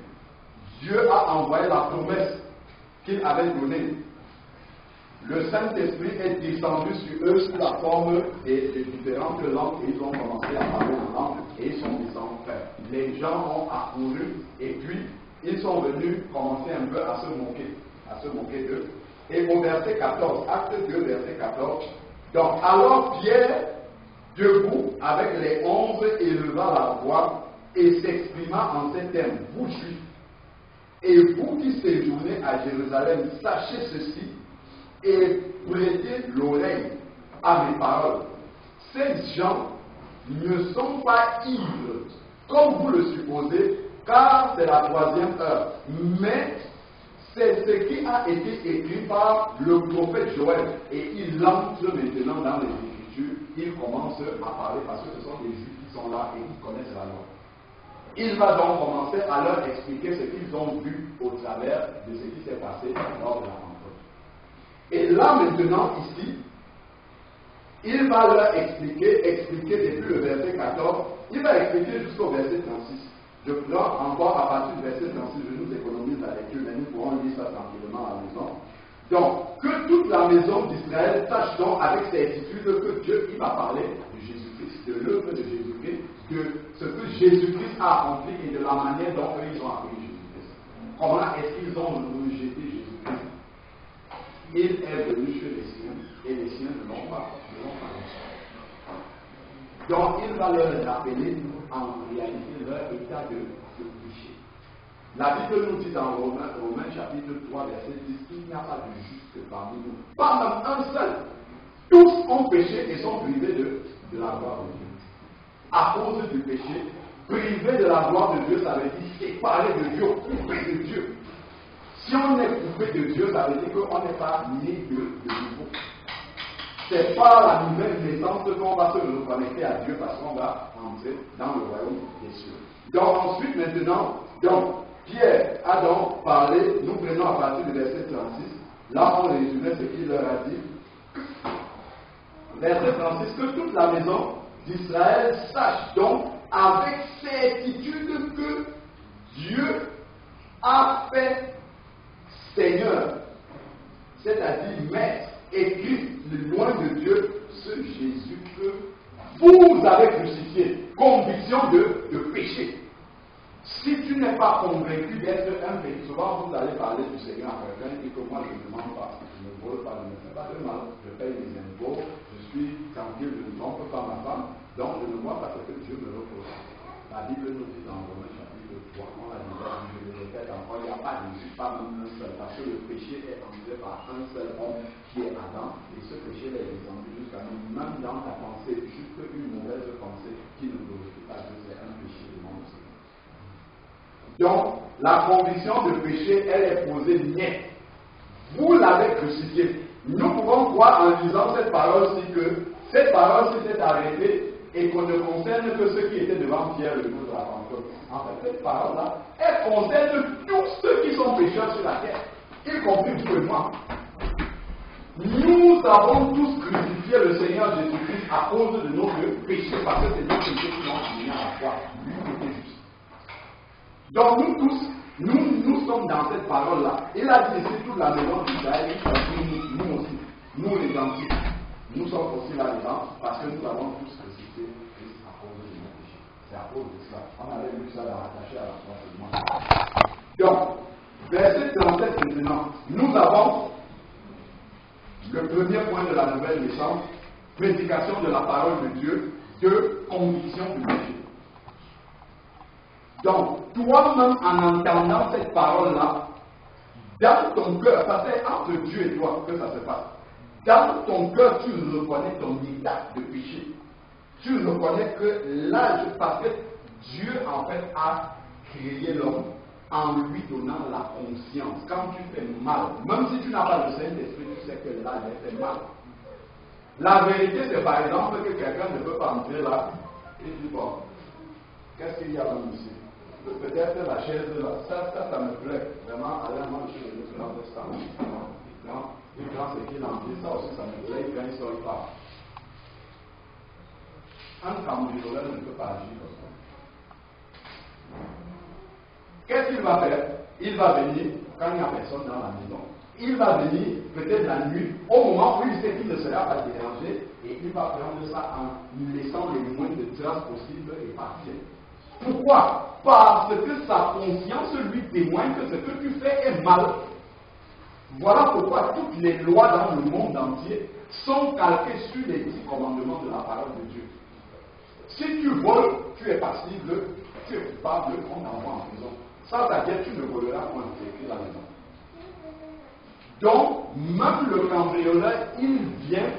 B: Dieu a envoyé la promesse qu'il avait donnée. Le Saint-Esprit est descendu sur eux sous la forme de différentes langues et ils ont commencé à parler en langue et ils sont descendus. Les gens ont accouru et puis ils sont venus commencer un peu à se moquer d'eux. Et au verset 14, acte 2, verset 14, donc alors Pierre, debout avec les 11, éleva la voix et s'exprima en ces termes, vous juifs, et vous qui séjournez à Jérusalem, sachez ceci et prêtez l'oreille à mes paroles. Ces gens ne sont pas ivres, comme vous le supposez, car c'est la 3e heure. Mais c'est ce qui a été écrit par le prophète Joël. Et il entre maintenant dans les Écritures. Il commence à parler parce que ce sont des Juifs qui sont là et qui connaissent la loi. Il va donc commencer à leur expliquer ce qu'ils ont vu au travers de ce qui s'est passé lors de la Pentecôte. Et là maintenant, ici, il va leur expliquer depuis le verset 14, il va expliquer jusqu'au verset 36. Je prends encore à partir du verset 36, je nous économise la lecture, mais nous pourrons lire ça tranquillement à la maison. Donc, que toute la maison d'Israël sache donc avec certitude que Dieu, il va parler de Jésus-Christ, de l'œuvre de Jésus-Christ, de ce que Jésus-Christ a accompli et de la manière dont eux, ils ont accueilli Jésus-Christ. Comment est-ce qu'ils ont rejeté Jésus-Christ? Il est venu chez les siens et les siens ne l'ont pas reçu. Donc, il va leur rappeler en réalité leur état de péché. La Bible nous dit dans Romains chapitre 3, verset 10, qu'il n'y a pas de juste parmi nous. Pas même un seul. Tous ont péché et sont privés de la gloire de Dieu. À cause du péché, privé de la gloire de Dieu, ça veut dire séparé de Dieu, coupé de Dieu. Si on est coupé de Dieu, ça veut dire qu'on n'est pas né de nouveau. C'est par la nouvelle naissance qu'on va se reconnecter à Dieu parce qu'on va entrer dans le royaume des cieux. Donc ensuite, maintenant, Pierre a donc parlé, nous prenons à partir du verset 36, là on résumait ce qu'il leur a dit. Verset 36, que toute la maison d'Israël sache donc avec certitude que Dieu a fait Seigneur, c'est-à-dire Maître et Christ, le loin de Dieu, ce Jésus que vous avez crucifié. Conviction de péché. Si tu n'es pas convaincu d'être un péché, souvent vous allez parler du Seigneur à quelqu'un et que moi je ne mens pas, je ne vole pas, je ne fais pas de mal, je paye mes impôts, je suis tranquille, je ne trompe pas ma femme, donc je ne vois pas ce que Dieu me reproche. La Bible nous dit dans Romains chapitre 3, on l'a déjà dit, je le répète encore, il n'y a pas de juste, pas même un seul, parce que le péché est enlevé par un seul homme qui est Adam, et ce péché est descendu jusqu'à nous, même dans ta pensée, juste une mauvaise pensée qui ne glorifie pas Dieu, c'est un péché de monde. Donc, la conviction de péché, elle est posée nette. Vous l'avez crucifié. Nous pouvons croire en lisant cette parole-ci que cette parole-ci s'est arrêtée et qu'on ne concerne que ceux qui étaient devant Pierre le jour de la Pentecôte. En fait, cette parole-là, elle concerne tous ceux qui sont pécheurs sur la terre, y compris vous et moi. Nous avons tous crucifié le Seigneur Jésus-Christ à cause de nos péchés, parce que c'est nos péchés qui l'ont amené à la croix. Lui qui était juste. Donc nous tous, nous sommes dans cette parole-là. Il a dit ici toute la maison d'Israël, nous aussi, nous les gentils, nous sommes aussi là-dedans, parce que nous avons tous crucifié Christ à cause de nos péchés. C'est à cause de cela. On avait vu ça rattaché à la croix seulement. Donc, verset 37 maintenant, nous avons le premier point de la nouvelle naissance, prédication de la parole de Dieu, de conviction du péché. Donc, toi-même, en entendant cette parole-là, dans ton cœur, ça c'est entre Dieu et toi que ça se passe. Dans ton cœur, tu reconnais ton état de péché. Tu reconnais que là, parce que Dieu, en fait, a créé l'homme en lui donnant la conscience. Quand tu fais mal, même si tu n'as pas le Saint-Esprit, tu sais que là, j'ai fait mal. La vérité, c'est par exemple que quelqu'un ne peut pas entrer là et dit, bon, qu'est-ce qu'il y a là ici? Peut-être la chaise là, ça me plaît. Vraiment, aller à manger le grand restaurant. Il prend ce qu'il en dit, ça aussi, ça me plaît, quand il sort, il part. Un cambrioleur ne peut pas agir comme ça. Qu'est-ce qu'il va faire? Il va venir, quand il n'y a personne dans la maison, il va venir peut-être la nuit, au moment où il sait qu'il ne sera pas dérangé, et il va prendre ça en laissant le moins de traces possible et partir. Pourquoi? Parce que sa conscience lui témoigne que ce que tu fais est mal. Voilà pourquoi toutes les lois dans le monde entier sont calquées sur les 10 commandements de la parole de Dieu. Si tu voles, tu es passible, tu es coupable, on t'envoie en prison. Ça, c'est-à-dire tu ne voleras point, c'est écrit là-dedans. Donc, même le cambrioleur, il vient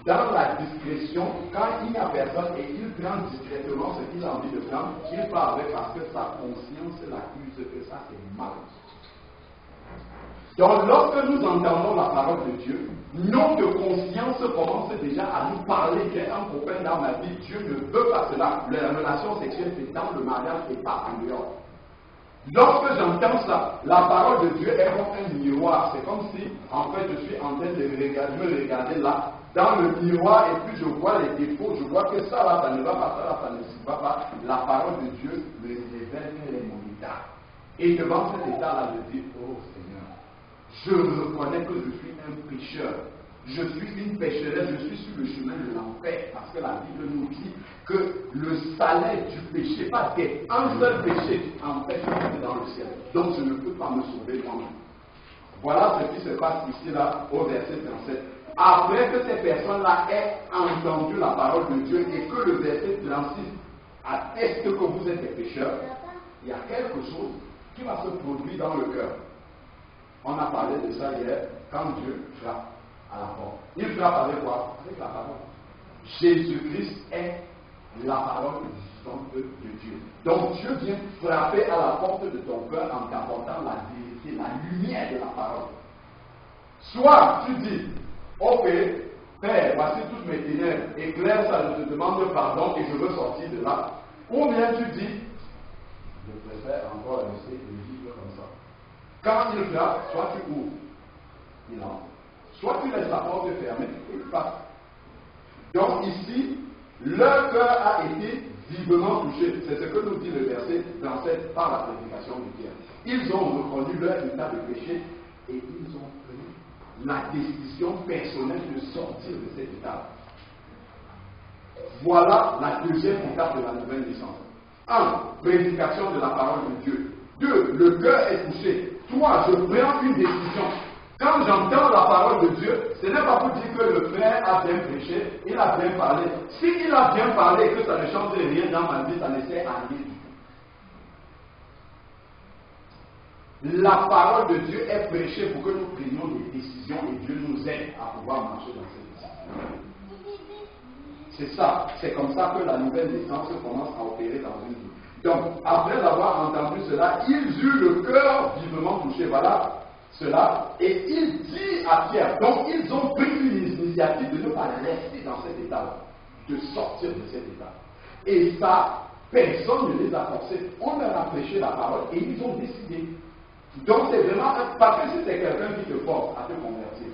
B: dans la discrétion, quand il n'y a personne et il prend discrètement ce qu'il a envie de prendre, il part avec parce que sa conscience l'accuse que ça c'est mal. Donc, lorsque nous entendons la parole de Dieu, notre conscience commence déjà à nous parler. J'ai un copain dans ma vie, Dieu ne veut pas cela. La relation sexuelle, c'est dans le mariage et pas en dehors. Lorsque j'entends ça, la parole de Dieu est comme un miroir. C'est comme si, en fait, je suis en train de me regarder là, dans le miroir, et puis je vois les défauts, je vois que ça là, ça ne va pas, ça là, ça ne va pas. La parole de Dieu me révèle quel est mon état. Et devant cet état-là, je dis, oh Seigneur, je reconnais que je suis un pécheur. Je suis une pécheresse, je suis sur le chemin de l'enfer, parce que la Bible nous dit que le salaire du péché, pas un seul péché, empêche d'entrer dans le ciel. Donc je ne peux pas me sauver moi-même. Voilà ce qui se passe ici, là, au verset 37. Après que ces personnes-là aient entendu la parole de Dieu et que le verset 36 atteste que vous êtes des pécheurs, il y a quelque chose qui va se produire dans le cœur. On a parlé de ça hier, quand Dieu frappe à la porte. Il frappe avec quoi? Avec la parole. Jésus-Christ est la parole vivante de Dieu. Donc Dieu vient frapper à la porte de ton cœur en t'apportant la vérité, la lumière de la parole. Soit tu dis, ok, Père, voici toutes mes ténèbres, éclaire ça, je te demande pardon et je veux sortir de là. Ou bien tu dis, je préfère encore rester et vivre comme ça. Quand il frappe, soit tu ouvres, il entre. Soit tu laisses la porte fermée, il passe. Donc ici, leur cœur a été vivement touché. C'est ce que nous dit le verset 37 par la prédication de Pierre. Ils ont reconnu leur état de péché et ils ont pris la décision personnelle de sortir de cet état. Voilà la deuxième étape de la nouvelle naissance. 1. Prédication de la parole de Dieu. 2. Le cœur est touché. 3. Je prends une décision. Quand j'entends la parole de Dieu, ce n'est pas pour dire que le frère a bien prêché, il a bien parlé. S'il a bien parlé et que ça ne change rien dans ma vie, ça ne sert à rien du tout. La parole de Dieu est prêchée pour que nous prenions des décisions et Dieu nous aide à pouvoir marcher dans ces décisions. C'est ça, c'est comme ça que la nouvelle naissance commence à opérer dans une vie. Donc, après avoir entendu cela, ils eurent le cœur vivement touché. Voilà cela. Et il dit à Pierre, donc ils ont pris une initiative de ne pas rester dans cet état-là, de sortir de cet état. Et ça, personne ne les a forcés. On leur a prêché la parole et ils ont décidé. Donc c'est vraiment, parce que si c'est quelqu'un qui te force à te convertir.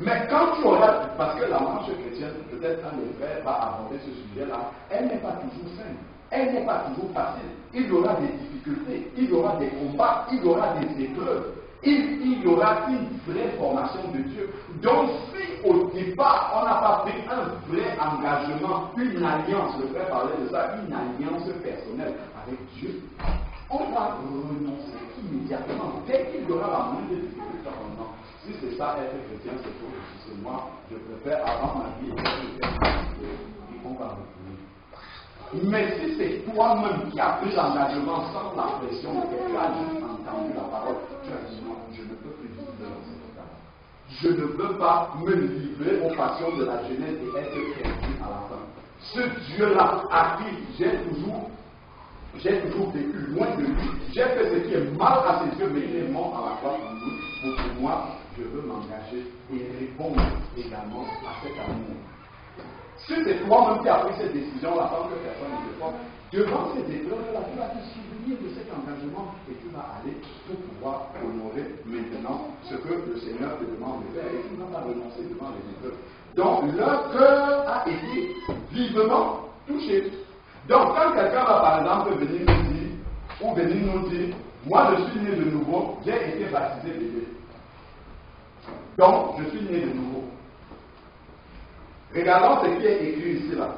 B: Mais quand tu auras, parce que la marche chrétienne, peut-être quand les frères va aborder ce sujet-là, elle n'est pas toujours simple. Elle n'est pas toujours facile. Il y aura des difficultés, il y aura des combats, il y aura des épreuves. Il y aura une vraie formation de Dieu. Donc, si au départ, on n'a pas pris un vrai engagement, une alliance, le frère parlait de ça, une alliance personnelle avec Dieu, on va renoncer immédiatement. Dès qu'il y aura la moindre difficulté, non. Si c'est ça, être chrétien, c'est tout. Si c'est moi, je préfère avant ma vie, on va retourner. Mais si c'est toi-même qui as pris l'engagement sans la pression, que tu as juste entendu la parole, tu as dit non, je ne peux plus vivre dans cet état. Je ne peux pas me livrer aux passions de la jeunesse et être perdu à la fin. Ce Dieu-là, à qui j'ai toujours vécu loin de lui, j'ai fait ce qui est mal à ses yeux, mais il est mort à la croix pour nous. Pour moi, je veux m'engager et répondre également à cet amour. Si c'est toi-même qui as pris cette décision, la tant que personne ne te force, devant ces épreuves-là, tu vas te souvenir de cet engagement et tu vas aller pour pouvoir honorer maintenant ce que le Seigneur te demande de faire et tu ne vas pas renoncer devant les épreuves. Donc, leur cœur a été vivement touché. Donc, quand quelqu'un va par exemple venir nous dire, ou venir nous dire, moi je suis né de nouveau, j'ai été baptisé bébé. Donc, je suis né de nouveau. Regardons ce qui est écrit ici là.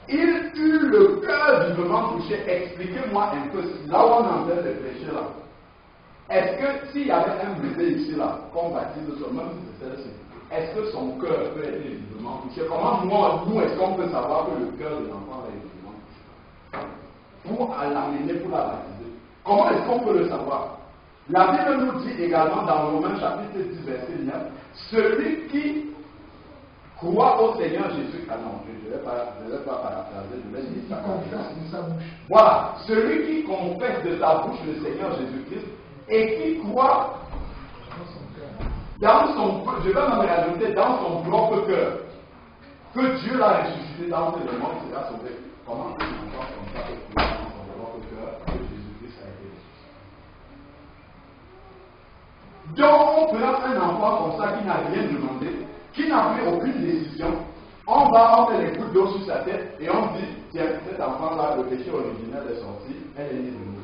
B: Il eut le cœur vivement touché. Expliquez-moi un peu, là où on est en train de prêcher là. Est-ce que s'il y avait un bébé ici là, qu'on baptise seulement si c'est celle-ci, est-ce que son cœur peut être vivement touché? Comment nous est-ce qu'on peut savoir que le cœur de l'enfant est vivement touché? Pour l'amener, pour la baptiser. Comment est-ce qu'on peut le savoir? La Bible nous dit également dans Romains chapitre 10 verset 9, celui qui croit au Seigneur Jésus. Ah non, je ne vais pas paraphraser, je vais dire ça.
A: Confesse de sa bouche.
B: Voilà, celui qui confesse de sa bouche le Seigneur Jésus-Christ et qui croit dans son, je vais même rajouter, dans son propre cœur, que Dieu l'a ressuscité dans ses morts, il sera sauvé. Comment peut-on croire comme ça que dans son propre cœur que Jésus-Christ a été ressuscité? Donc on prend un enfant comme ça qui n'a rien demandé, qui n'a pris aucune décision, on met les gouttes d'eau sur sa tête et on dit, tiens, cet enfant-là, le péché originel est sorti, elle est née de nouveau.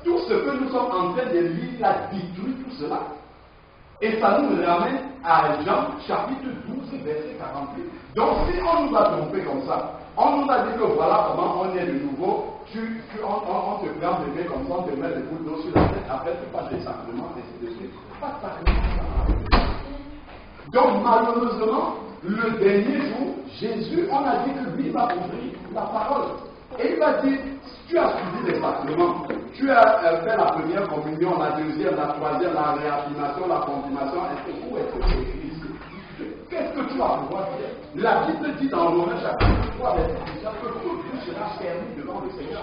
B: Tout ce que nous sommes en train de lire là détruit tout cela. Et ça nous ramène à Jean chapitre 12, verset 48. Donc si on nous a trompé comme ça, on nous a dit que voilà comment on est de nouveau, on te prend bébé comme ça, on te met des gouttes d'eau sur la tête, après tu passes des sacrements, et de suite. Pas de sacrement. Donc malheureusement, le dernier jour, Jésus, on a dit que lui va ouvrir la parole. Et il va dire, tu as suivi les sacrements, tu as fait la première communion, la deuxième, la troisième, la réaffirmation, la confirmation, où est-ce que c'est écrit ici? Qu'est-ce que tu vas pouvoir dire? La Bible dit dans Romains chapitre 3, verset 10, que tout Dieu sera permis devant le Seigneur.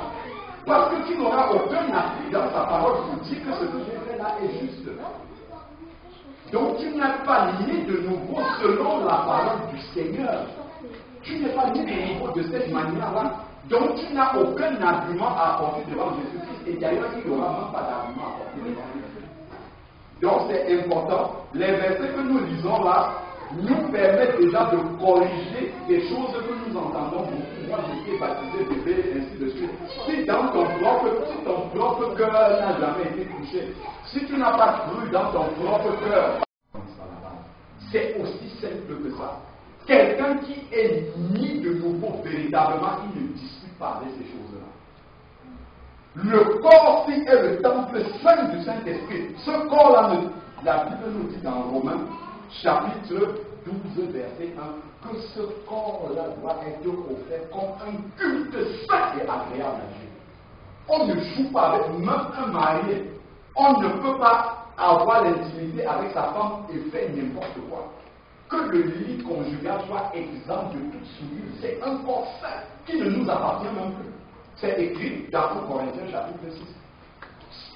B: Parce que tu n'auras aucun appui dans sa parole pour dire que ce que j'ai fait là est juste. Donc tu n'es pas né de nouveau selon la parole du Seigneur. Tu n'es pas né de nouveau de cette manière-là. Donc tu n'as aucun argument à apporter devant Jésus-Christ. Et d'ailleurs, il n'y aura même pas d'argument à apporter devant Jésus-Christ. Donc c'est important. Les versets que nous lisons là nous permettent déjà de corriger des choses que nous entendons beaucoup. Moi, j'ai été baptisé bébé, ainsi de suite. Si dans ton propre cœur n'a jamais été touché, si tu n'as pas cru dans ton propre cœur, c'est aussi simple que ça. Quelqu'un qui est né de nouveau véritablement, il ne discute pas avec ces choses-là. Le corps, c'est le temple saint du Saint-Esprit. Ce corps-là, la Bible nous dit dans Romains, chapitre 12, verset 1, que ce corps-là doit être offert comme un culte saint et agréable à Dieu. On ne joue pas avec même un marié. On ne peut pas avoir l'intimité avec sa femme et faire n'importe quoi. Que le lit conjugal soit exempt de toute souillure, c'est un corps saint. qui ne nous appartient même plus. C'est écrit dans 1 Corinthiens chapitre 6.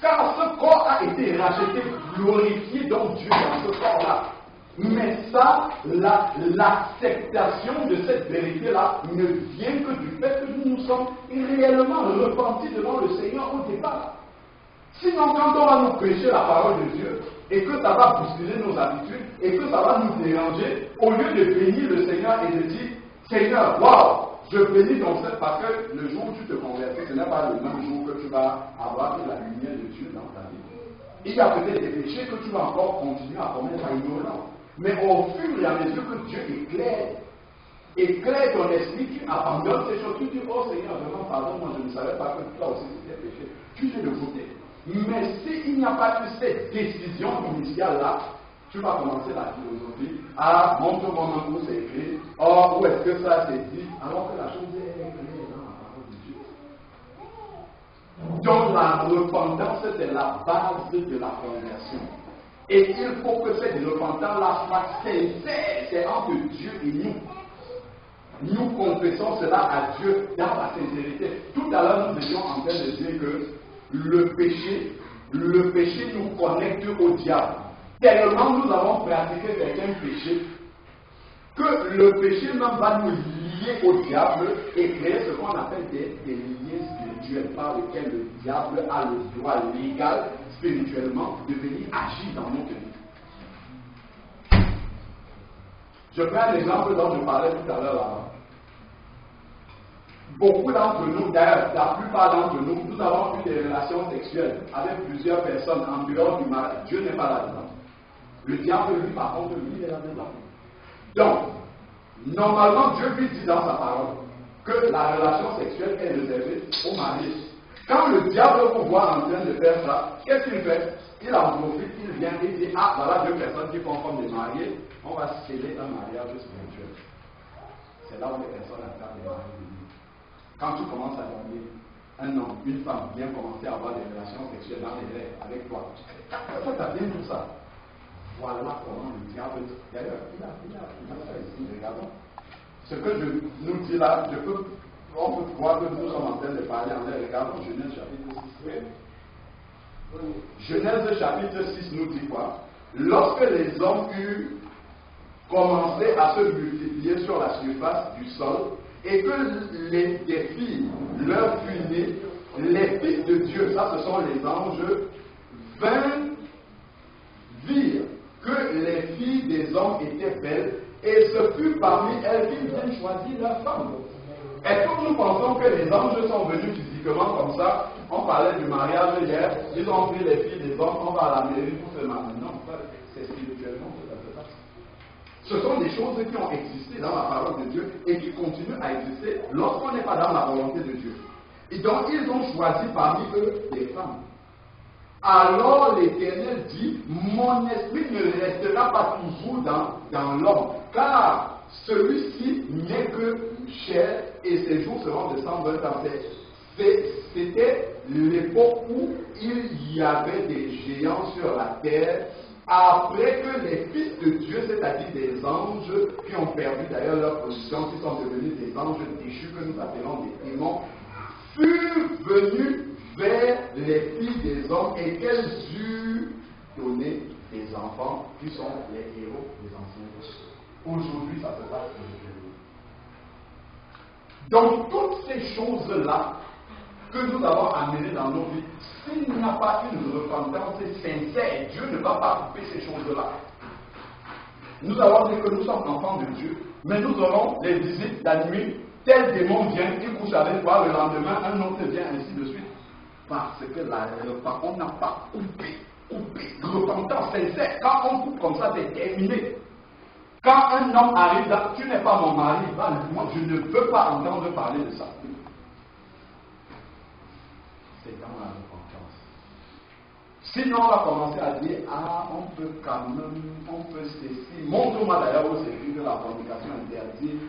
B: Car ce corps a été racheté, glorifié donc Dieu dans ce corps-là. Mais ça, l'acceptation de cette vérité-là ne vient que du fait que nous nous sommes réellement repentis devant le Seigneur au départ. Sinon, quand on va nous prêcher la parole de Dieu, et que ça va bousculer nos habitudes, et que ça va nous déranger, au lieu de bénir le Seigneur et de dire, Seigneur, waouh, je bénis ton Seigneur, parce que le jour où tu te convertis, ce n'est pas le même jour que tu vas avoir la lumière de Dieu dans ta vie. Il y a peut-être des péchés que tu vas encore continuer à commettre en ignorant. Mais au fur et à mesure que Dieu éclaire ton esprit, tu abandonnes ces choses, tu dis, oh Seigneur, vraiment, pardon, moi je ne savais pas que toi aussi c'était péché. Tu mets de côté. Mais s'il n'y a pas eu cette décision initiale-là, tu vas commencer la philosophie. Ah, montre-moi où c'est écrit. Oh, où est-ce que ça c'est dit? Alors que la chose est claire dans la parole de Dieu. Donc la repentance, c'est la base de la conversion. Et il faut que cette repentance-là soit sincère. C'est entre Dieu et nous. Nous confessons cela à Dieu dans la sincérité. Tout à l'heure, nous étions en train de dire que le péché nous connecte au diable. Tellement nous avons pratiqué certains péchés que le péché même va nous lier au diable et créer ce qu'on appelle des liens spirituels par lesquels le diable a le droit légal spirituellement de venir agir dans notre vie. Je prends un exemple dont je parlais tout à l'heure là. Beaucoup d'entre nous, d'ailleurs, la plupart d'entre nous, nous avons eu des relations sexuelles avec plusieurs personnes en dehors du mariage. Dieu n'est pas là-dedans. Le diable, lui, par contre, lui, il est là-dedans. Donc, normalement, Dieu lui dit dans sa parole que la relation sexuelle est réservée au mari. Quand le diable vous voit en train de faire ça, qu'est-ce qu'il fait? Il en profite, il vient et dit, ah, voilà deux personnes qui font comme des mariés, on va sceller un mariage spirituel. C'est là où les personnes attendent des mariés. Quand tu commences à dormir, un homme, une femme vient commencer à avoir des relations sexuelles dans les rêves avec toi. Ça, t'as bien tout ça. Voilà comment le diable. D'ailleurs, il a ça ici, regardons. Ce que je nous dis là, on peut croire que nous sommes en train de parler en l'air. Regardons Genèse chapitre 6. Genèse chapitre 6 nous dit quoi? Lorsque les hommes eurent commencé à se multiplier sur la surface du sol, et que des filles leur furent nées, les fils de Dieu, ça ce sont les anges, virent que les filles des hommes étaient belles, et ce fut parmi elles qu'ils viennent choisir leur femme. Est-ce que nous pensons que les anges sont venus physiquement comme ça? On parlait du mariage hier, ils ont pris les filles des hommes, on va à la mairie pour se marier. Non, c'est spirituellement que ça se passe. Ce sont des choses qui ont existé dans la parole de Dieu et qui continuent à exister lorsqu'on n'est pas dans la volonté de Dieu. Et donc, ils ont choisi parmi eux des femmes. Alors l'Éternel dit, mon esprit ne restera pas toujours dans l'homme, car celui-ci n'est que chair et ses jours seront de 120 ans. C'était l'époque où il y avait des géants sur la terre, après que les fils de Dieu, c'est-à-dire des anges, qui ont perdu d'ailleurs leur position, qui sont devenus des anges déchus, que nous appelons des démons, furent venus vers les filles des hommes et qu'elles eurent donné des enfants qui sont les héros des anciens. Aujourd'hui, ça se passe aujourd'hui. Donc, toutes ces choses-là que nous avons amenées dans nos vies, s'il n'y a pas une repentance sincère, Dieu ne va pas couper ces choses-là. Nous avons dit que nous sommes enfants de Dieu, mais nous aurons les visites la nuit, tel démon vient, il couche avec toi, le lendemain, un autre vient, ainsi de suite. Parce que on n'a pas coupé. Repentance sincère. Quand on coupe comme ça, c'est terminé. Quand un homme arrive là, tu n'es pas mon mari, moi je ne veux pas entendre parler de ça. C'est dans la repentance. Sinon, on va commencer à dire, ah, on peut quand même, on peut cesser. Montre-moi d'ailleurs où c'est écrit que la fornication est interdite.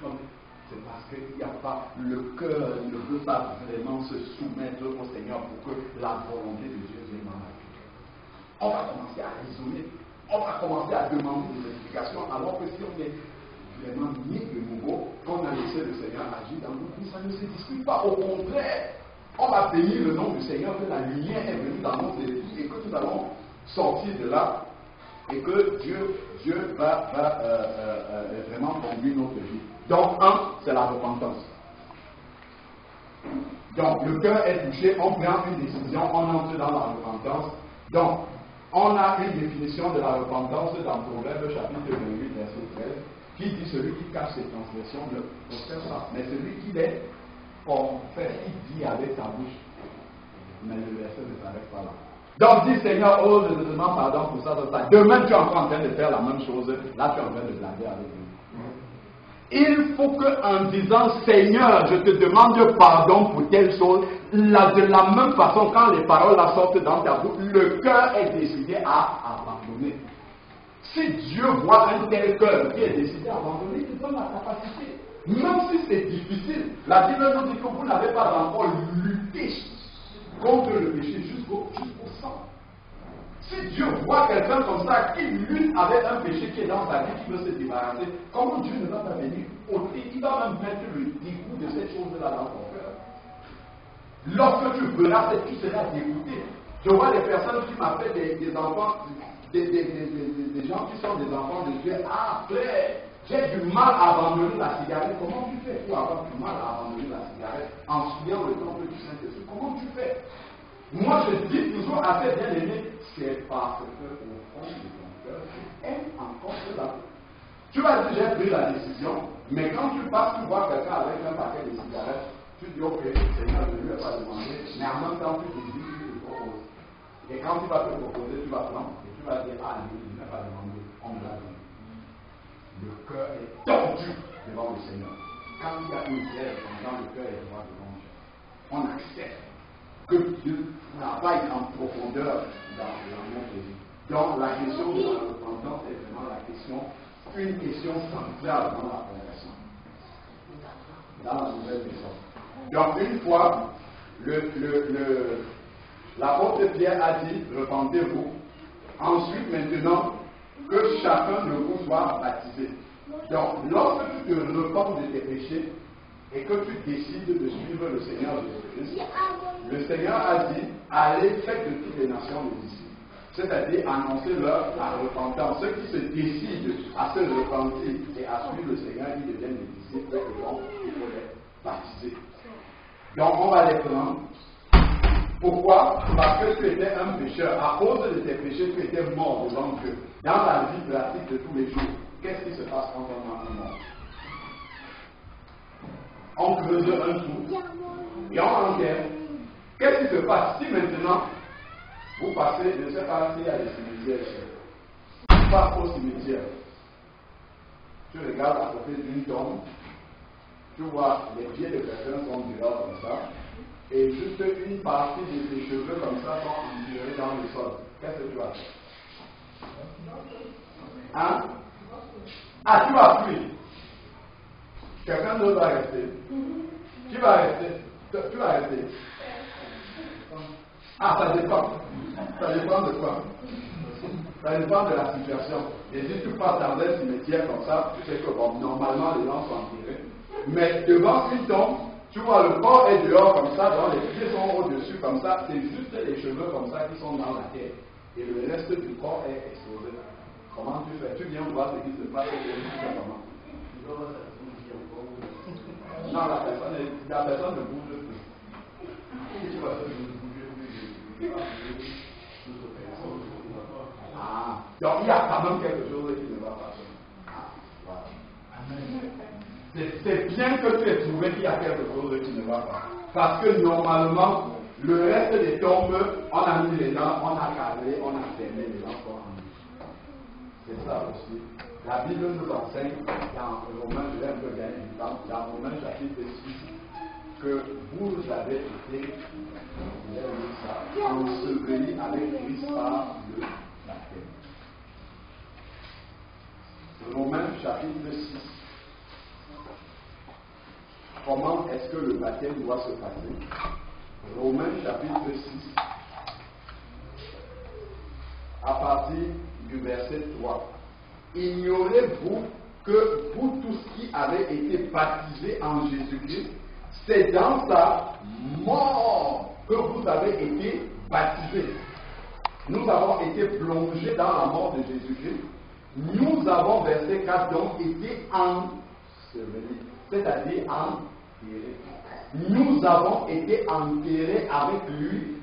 B: C'est parce qu'il n'y a pas, le cœur ne veut pas vraiment se soumettre au Seigneur pour que la volonté de Dieu vienne dans la vie. On va commencer à raisonner, on va commencer à demander des explications, alors que si on est vraiment né de nouveau, qu'on a laissé le Seigneur agir dans notre vie, ça ne se discute pas. Au contraire, on va bénir le nom du Seigneur, que la lumière est venue dans notre vie et que nous allons sortir de là et que Dieu va vraiment conduire notre vie. Donc, c'est la repentance. Donc, le cœur est touché, on prend une décision, on entre dans la repentance. Donc, on a une définition de la repentance dans Proverbe chapitre 28, verset 13, qui dit celui qui cache ses transgressions ne prospère pas, mais celui qui les confesse, qui dit avec sa bouche. Mais le verset ne s'arrête pas là. Donc, dis Seigneur, oh, je te demande pardon pour ça, ça. Demain, tu es encore en train de faire la même chose, là, tu es en train de blaguer avec lui. Il faut qu'en disant Seigneur, je te demande pardon pour telle chose, de la même façon, quand les paroles là sortent dans ta bouche, le cœur est décidé à abandonner. Si Dieu voit un tel cœur qui est décidé à abandonner, il donne la capacité. Même si c'est difficile, la Bible nous dit que vous n'avez pas encore lutté contre le péché jusqu'au sang. Si Dieu voit quelqu'un comme ça qui lutte avec un péché qui est dans sa vie, qui veut se débarrasser, comment Dieu ne va pas venir ôter? Il va même mettre le dégoût de cette chose-là dans ton cœur. Lorsque tu verras, tu seras dégoûté. Je vois des personnes qui m'appellent des enfants, des gens qui sont des enfants de Dieu. Ah, frère, j'ai du mal à abandonner la cigarette. Comment tu fais pour avoir du mal à abandonner la cigarette en fuyant le temple du Saint-Esprit? Comment tu fais? Moi, je dis toujours à ces bien-aimés, c'est parce que au fond de ton cœur, tu aimes encore cela. Tu vas dire, j'ai pris la décision, mais quand tu passes, tu vois quelqu'un avec un paquet de cigarettes, tu dis, ok, Seigneur, je ne lui ai pas demandé, mais en même temps, tu te dis, tu te proposes. Et quand tu vas te proposer, tu vas prendre, et tu vas dire, ah, lui, il n'a pas demandé, on me l'a donné. Le cœur est tordu devant le Seigneur. Quand il y a une pierre, quand le cœur est droit devant Dieu, on accepte que Dieu travaille en profondeur dans notre vie. Donc la question de la repentance est vraiment une question centrale dans la conversion, dans la nouvelle maison. Donc une fois, l'apôtre Pierre a dit, repentez-vous. Ensuite, maintenant, que chacun de vous soit baptisé. Donc, lorsque tu te repens de tes péchés, et que tu décides de suivre le Seigneur Jésus-Christ, le Seigneur a dit, allez, faites de toutes les nations des disciples. C'est-à-dire annoncer leur la repentance. Ceux qui se décident à se repentir et à suivre le Seigneur, ils deviennent des disciples, et donc il faut les baptiser. Donc on va les prendre. Pourquoi? Parce que tu étais un pécheur. À cause de tes péchés, tu étais mort devant Dieu. Dans la vie pratique de tous les jours, qu'est-ce qui se passe quand on est mort? On creuse un trou et on enterre. Qu'est-ce qui se passe si maintenant vous passez, je ne sais pas s'il y a des cimetières, tu passes au cimetière, tu regardes à côté d'une tombe, tu vois les pieds de quelqu'un sont dehors comme ça, et juste une partie de tes cheveux comme ça sont enterrés dans le sol. Qu'est-ce que tu vas faire? Hein? Ah, tu vas fuir. Quelqu'un d'autre va rester. Qui va rester? Tu vas rester. Ah, ça dépend. Ça dépend de quoi? Ça dépend de la situation. Et si tu passes dans un cimetière comme ça, tu sais que bon, normalement les gens sont enterrés. Mais devant une tombe, tu vois le corps est dehors comme ça, donc les pieds sont au-dessus comme ça, c'est juste les cheveux comme ça qui sont dans la terre. Et le reste du corps est exposé. Comment tu fais? Tu viens voir ce qui se passe et tu fais comment? Non, la personne ne bouge plus. Ah, donc il y a quand même quelque chose qui ne va pas. Voilà. C'est bien que tu aies trouvé qu'il y a quelque chose qui ne va pas. Parce que normalement, le reste des tombes, on a mis les dents, on a cadré, on a fermé les dents pour en vivre. C'est ça aussi. La Bible nous enseigne, dans Romains, je vais un peu gagner du temps, dans Romains chapitre 6, que vous avez été ensevelis avec Christ par le baptême. Romains chapitre 6. Comment est-ce que le baptême doit se passer? Romains chapitre 6, à partir du verset 3. Ignorez-vous que vous tous qui avez été baptisés en Jésus-Christ, c'est dans sa mort que vous avez été baptisés. Nous avons été plongés dans la mort de Jésus-Christ. Nous avons, verset 4, donc été ensevelis, c'est-à-dire enterrés. Nous avons été enterrés avec lui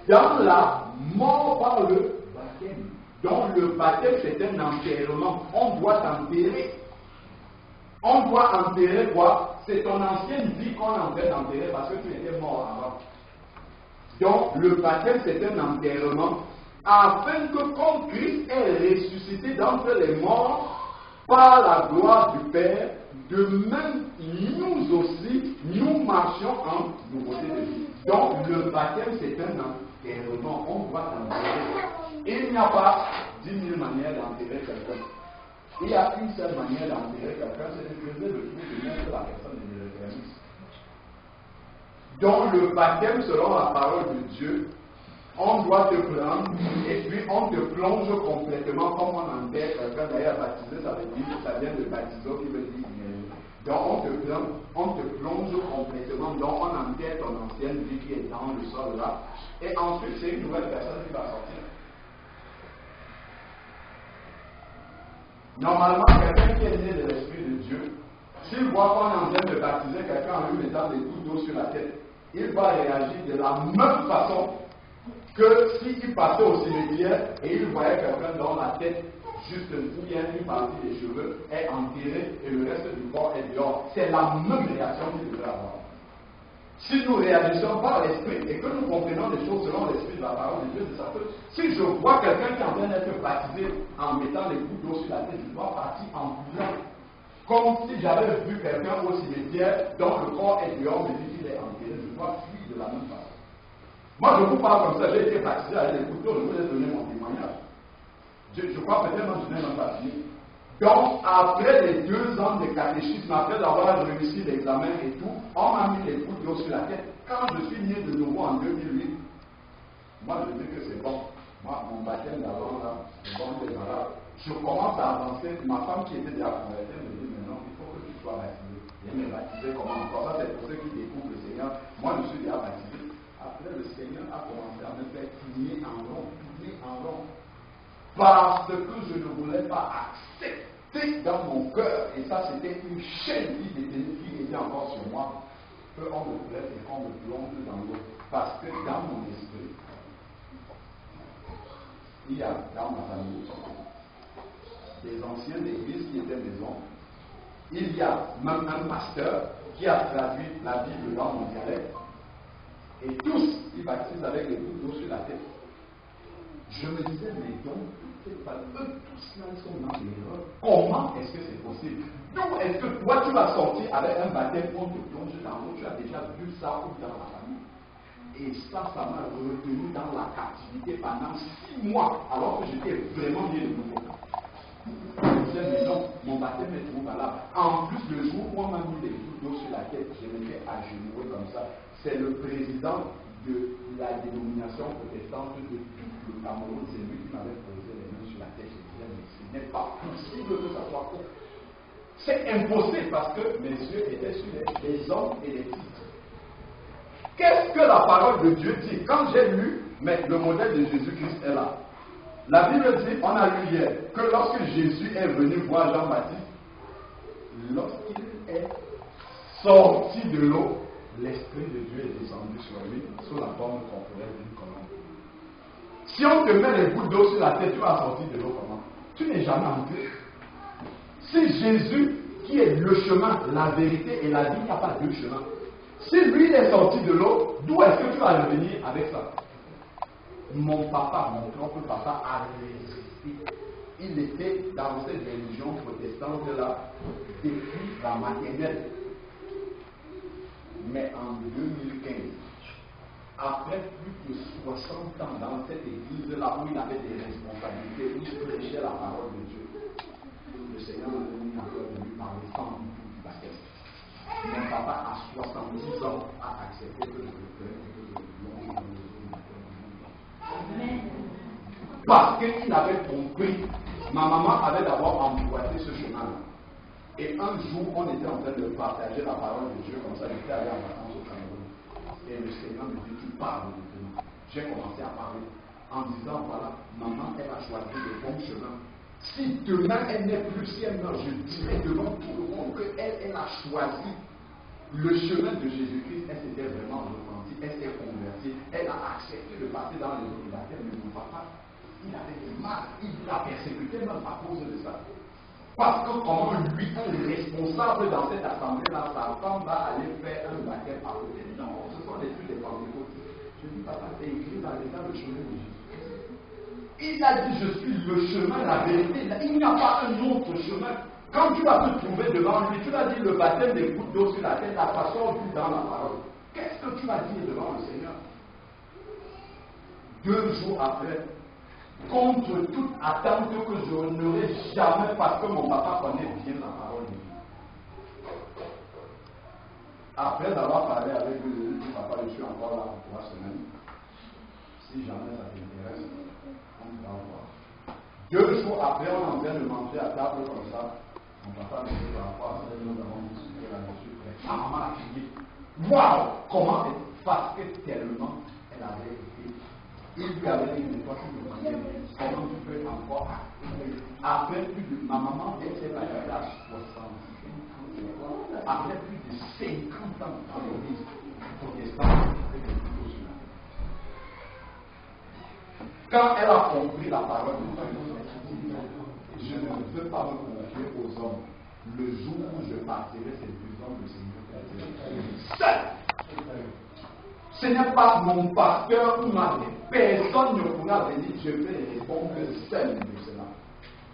B: dans la mort par le baptême. Donc le baptême, c'est un enterrement. On doit enterrer. On doit enterrer quoi? C'est ton ancienne vie qu'on est en train d'enterrer parce que tu étais mort avant. Donc le baptême, c'est un enterrement afin que comme Christ est ressuscité d'entre les morts par la gloire du Père, de même nous aussi, nous marchions en nouveauté de vie. Donc le baptême, c'est un enterrement. On doit enterrer. Il n'y a pas 10 000 manières d'enterrer quelqu'un. Il y a une seule manière d'enterrer quelqu'un, c'est de creuser le trou de mettre la personne dans le granit. Donc le baptême, selon la parole de Dieu, on doit te prendre et puis on te plonge complètement comme on enterre quelqu'un. D'ailleurs, baptiser, ça veut dire, ça vient de baptiser qui veut dire. Donc on te plonge complètement, donc on enterre ton ancienne vie qui est dans le sol là, et ensuite c'est une nouvelle personne qui va sortir. Normalement, quelqu'un qui est né de l'Esprit de Dieu, s'il voit qu'on est en train de baptiser quelqu'un en lui mettant des gouttes d'eau sur la tête, il va réagir de la même façon que s'il passait au cimetière et il voyait quelqu'un dont la tête, juste ou bien une partie des cheveux, est enterrée et le reste du corps est dehors. C'est la même réaction qu'il devrait avoir. Si nous réagissons par l'esprit et que nous comprenons les choses selon l'esprit de la parole de Dieu, c'est ça que si je vois quelqu'un qui est en train d'être baptisé en mettant des gouttes d'eau sur la tête, je dois partir en courant. Comme si j'avais vu quelqu'un au cimetière dont le corps est dehors, mais lui il est enterré, je dois fuir de la même façon. Moi je vous parle comme ça, j'ai été baptisé avec des gouttes d'eau, je vous ai donné mon témoignage. Je crois peut-être que je n'ai même pas fini. Donc, après les 2 ans de catéchisme, après avoir réussi l'examen et tout, on m'a mis les gouttes d'eau sur la tête. Quand je suis né de nouveau en 2008, moi je dis que c'est bon. Moi, mon baptême d'avant, là, c'est bon, c'est voilà. Je commence à avancer. Ma femme qui était déjà convertie me dit, mais non, il faut que tu sois baptisé. Et me baptiser comment encore? Ça, c'est pour ceux qui découvrent le Seigneur. Moi, je suis déjà baptisé. Après, le Seigneur a commencé à me faire tourner en rond, parce que je ne voulais pas accepter dans mon cœur, et ça c'était une chaîne qui était encore sur moi, qu'on me plaise et qu'on me plonge dans l'eau. Parce que dans mon esprit, il y a dans ma famille des anciens d'église qui étaient des hommes. Il y a même un pasteur qui a traduit la Bible dans mon dialecte. Et tous, ils baptisent avec les gouttes d'eau sur la tête. Je me disais, mais donc, eux tous là, ils sont dans l'erreur. Comment est-ce que c'est possible? Donc, est-ce que toi, tu vas sortir avec un baptême qu'on te plonge dans l'eau? Tu as déjà vu ça ou dans la famille? Et ça m'a retenu dans la captivité pendant 6 mois, alors que j'étais vraiment bien de nouveau. Je disais, mais non, mon baptême est trop valable. En plus, le jour où on m'a mis des gouttes d'eau sur la tête, je m'étais agenouillé comme ça. C'est le président de la dénomination protestante de tout le Cameroun, c'est lui qui m'avait posé les mains sur la tête. Je disais, mais ce n'est pas possible que ça soit faux. C'est impossible parce que mes yeux étaient sur les hommes et les titres. Qu'est-ce que la parole de Dieu dit? Quand j'ai lu, mais le modèle de Jésus-Christ est là. La Bible dit, on a lu hier, que lorsque Jésus est venu voir Jean-Baptiste, lorsqu'il est sorti de l'eau, l'Esprit de Dieu est descendu sur lui, sous la forme corporelle d'une colombe. Si on te met les gouttes d'eau sur la tête, tu vas sortir de l'eau comment? Tu n'es jamais entré. Si Jésus, qui est le chemin, la vérité et la vie, il n'y a pas deux chemins. Si lui est sorti de l'eau, d'où est-ce que tu vas revenir avec ça? Mon papa, mon propre papa, a résisté. Il était dans cette religion protestante-là depuis la maternelle. Mais en 2015, après plus de 60 ans dans cette église-là où il avait des responsabilités, où il prêchait la parole de Dieu, le Seigneur m'a donné encore de lui parler sans du baptême. Mon papa, à 70 ans, a accepté que je le prenne et que je le plonge dans le Amen. Parce qu'il avait compris. Ma maman avait d'abord emboîté ce chemin-là. Et un jour, on était en train de partager la parole de Dieu, comme ça, j'étais allé en vacances au Cameroun. Et le Seigneur me dit, tu parles maintenant. J'ai commencé à parler en disant, voilà, maman, elle a choisi le bon chemin. Si demain elle n'est plus, si elle meurt, je dirai devant tout le monde qu'elle a choisi le chemin de Jésus-Christ. Elle s'était vraiment repentie, elle s'est convertie, elle a accepté de passer dans les eaux du baptême. Mais mon papa, il avait du mal, il l'a persécuté même à cause de ça. Parce que comment lui, un responsable dans cette assemblée-là, sa femme va aller faire un baptême à côté. Non, ce sont des trucs des pentecôtes. Je dis, papa, c'est écrit dans l'état le chemin de Jésus. Il a dit, je suis le chemin, la vérité. Il n'y a pas un autre chemin. Quand tu vas te trouver devant lui, tu vas dire le baptême des gouttes d'eau sur la tête, la façon vue dans la parole. Qu'est-ce que tu vas dire devant le Seigneur? 2 jours après, contre toute attente que je n'aurais jamais, parce que mon papa connaît bien la parole de Dieu. Après avoir parlé avec lui, je lui ai dit, papa, je suis encore là pour 3 semaines. Si jamais ça t'intéresse, on va voir. 2 jours après, on est en train de manger à table comme ça. Mon papa me dit, par rapport à ça, nous avons discuté là-dessus. Ma maman a crié. Waouh! Comment elle fasquait tellement elle avait été. Il lui avait dit, mais toi, tu me connais, comment tu peux encore après plus de. Ma maman, elle s'est battue à 65 ans. Après plus de 50 ans dans l'église protestante, avec le couteau sur la tête. Quand elle a compris la parole de Dieu, je ne veux pas me confier aux hommes. Le jour où je partirai, c'est plus homme le Seigneur. Seul. Ce n'est pas mon pasteur ou ma personne ne pourra venir. Je vais répondre seul de cela.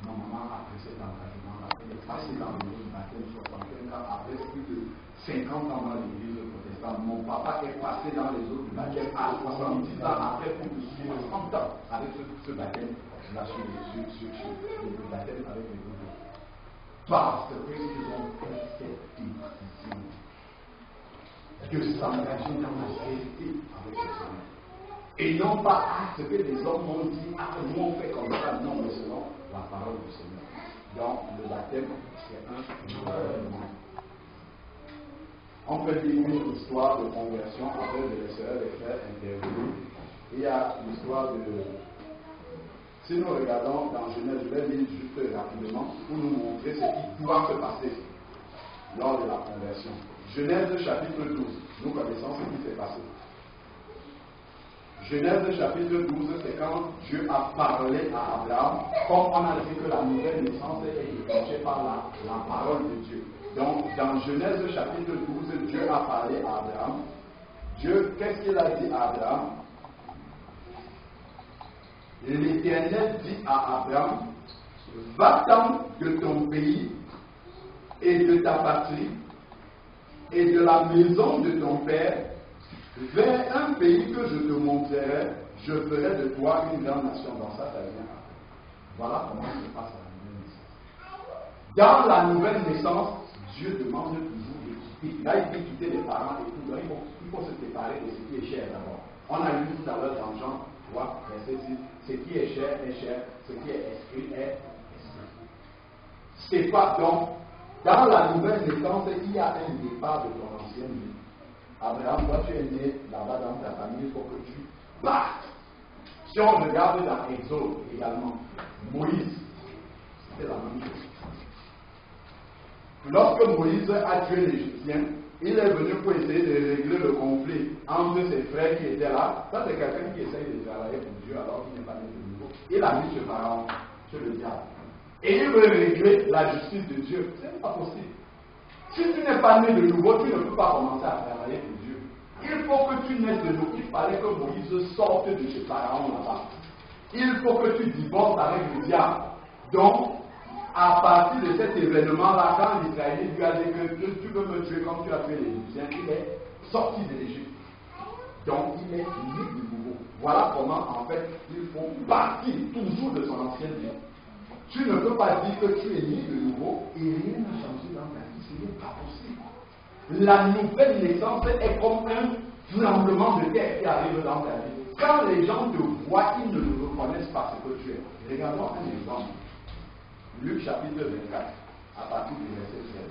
B: Ma maman a pris cet engagement. Elle est passée dans le monde baptême 65 ans après plus de 50 ans dans l'église protestante. Mon papa est passé dans les eaux du baptême à 70 ans après plus de 60 ans avec ce baptême. Là, sur le baptême avec les eaux. Parce qu'ils ont fait cette décision de s'engager dans la vérité avec le Seigneur. Et non pas ce que les hommes ont dit, nous on fait comme ça, non, mais selon la parole du Seigneur. Donc, le baptême, c'est un gouvernement. On peut dire une histoire de conversion après de laisser les frères intervenir. Il y a l'histoire de. Si nous regardons dans Genèse, je vais lire juste rapidement pour nous montrer ce qui doit se passer lors de la conversion. Genèse chapitre 12, nous connaissons ce qui s'est passé. Genèse chapitre 12, c'est quand Dieu a parlé à Abraham, comme on a dit que la nouvelle naissance est déclenchée par la parole de Dieu. Donc, dans Genèse chapitre 12, Dieu a parlé à Abraham. Dieu, qu'est-ce qu'il a dit à Abraham? L'Éternel dit à Abraham, va-t'en de ton pays et de ta patrie et de la maison de ton père vers un pays que je te montrerai, je ferai de toi une grande nation. Dans ça, ça vient. Voilà comment se passe la nouvelle naissance. Dans la nouvelle naissance, Dieu demande toujours de quitter. Là, il dit quitter les parents et tout. Il faut se séparer de ce qui est cher d'abord. On a lu tout à l'heure dans Jean 3, verset 6. Ce qui est cher, ce qui est esprit est esprit. C'est pas donc, dans la nouvelle naissance, il y a un départ de ton ancienne vie. Abraham, toi tu es né là-bas dans ta famille, il faut que tu partes. Si on regarde dans Exode également, Moïse, c'était la même chose. Lorsque Moïse a tué l'Égyptien, il est venu pour essayer de régler le conflit entre ses frères qui étaient là. Ça, c'est quelqu'un qui essaye de travailler pour Dieu alors qu'il n'est pas né de nouveau. Il a mis ce pharaon, sur le diable. Et il veut régler la justice de Dieu. Ce n'est pas possible. Si tu n'es pas né de nouveau, tu ne peux pas commencer à travailler pour Dieu. Il faut que tu naisses de nouveau. Il fallait que Moïse sorte de ce pharaon là-bas. Il faut que tu divorces avec le diable. Donc, à partir de cet événement-là, quand l'Israélite lui a dit que tu peux me tuer comme tu as tué l'Égyptien, il est sorti de l'Égypte. Donc, il est né de nouveau. Voilà comment, en fait, il faut partir toujours de son ancienne vie. Tu ne peux pas dire que tu es né de nouveau et rien n'a changé dans ta vie. Ce n'est pas possible. La nouvelle naissance est comme un tremblement de terre qui arrive dans ta vie. Quand les gens te voient, ils ne le reconnaissent pas ce que tu es. Regardons un exemple. Luc chapitre 24. à partir du verset 13.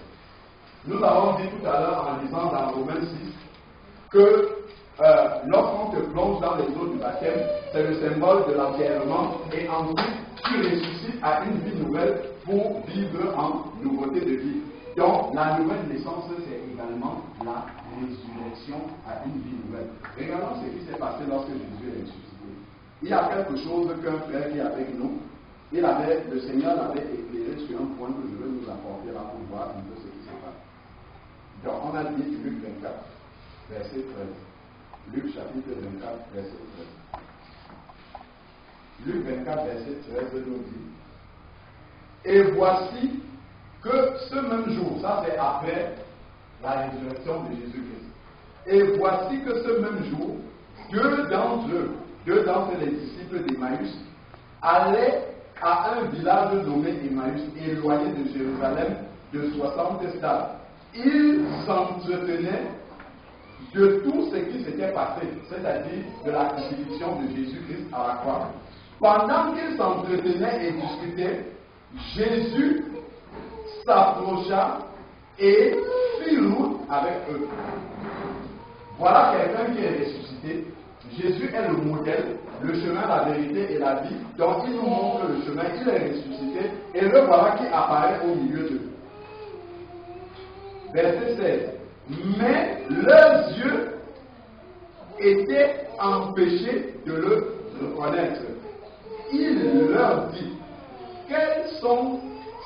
B: Nous avons dit tout à l'heure en lisant dans Romains 6 que lorsqu'on te plonge dans les eaux du baptême, c'est le symbole de l'enterrement et ensuite tu ressuscites à une vie nouvelle pour vivre en nouveauté de vie. Donc la nouvelle naissance, c'est également la résurrection à une vie nouvelle. Regardons ce qui s'est passé lorsque Jésus est ressuscité. Il y a quelque chose qu'un frère qui est avec nous, le Seigneur l'avait éclairé sur un point que je vais nous apporter là pour voir un peu ce qui s'est passé. Donc on a dit Luc 24, verset 13. Luc chapitre 24, verset 13. Luc 24, verset 13 nous dit: et voici que ce même jour, ça c'est après la résurrection de Jésus-Christ, et voici que ce même jour, deux d'entre les disciples d'Emmaüs allaient à un village nommé Emmaüs, éloigné de Jérusalem de 60 stades. Ils s'entretenaient de tout ce qui s'était passé, c'est-à-dire de la crucifixion de Jésus-Christ à la croix. Pendant qu'ils s'entretenaient et discutaient, Jésus s'approcha et fit route avec eux. Voilà quelqu'un qui est ressuscité. Jésus est le modèle, le chemin, la vérité et la vie. Donc il nous montre le chemin, il est ressuscité et le voilà qui apparaît au milieu d'eux. Verset 16. Mais leurs yeux étaient empêchés de le reconnaître. Il leur dit: quels sont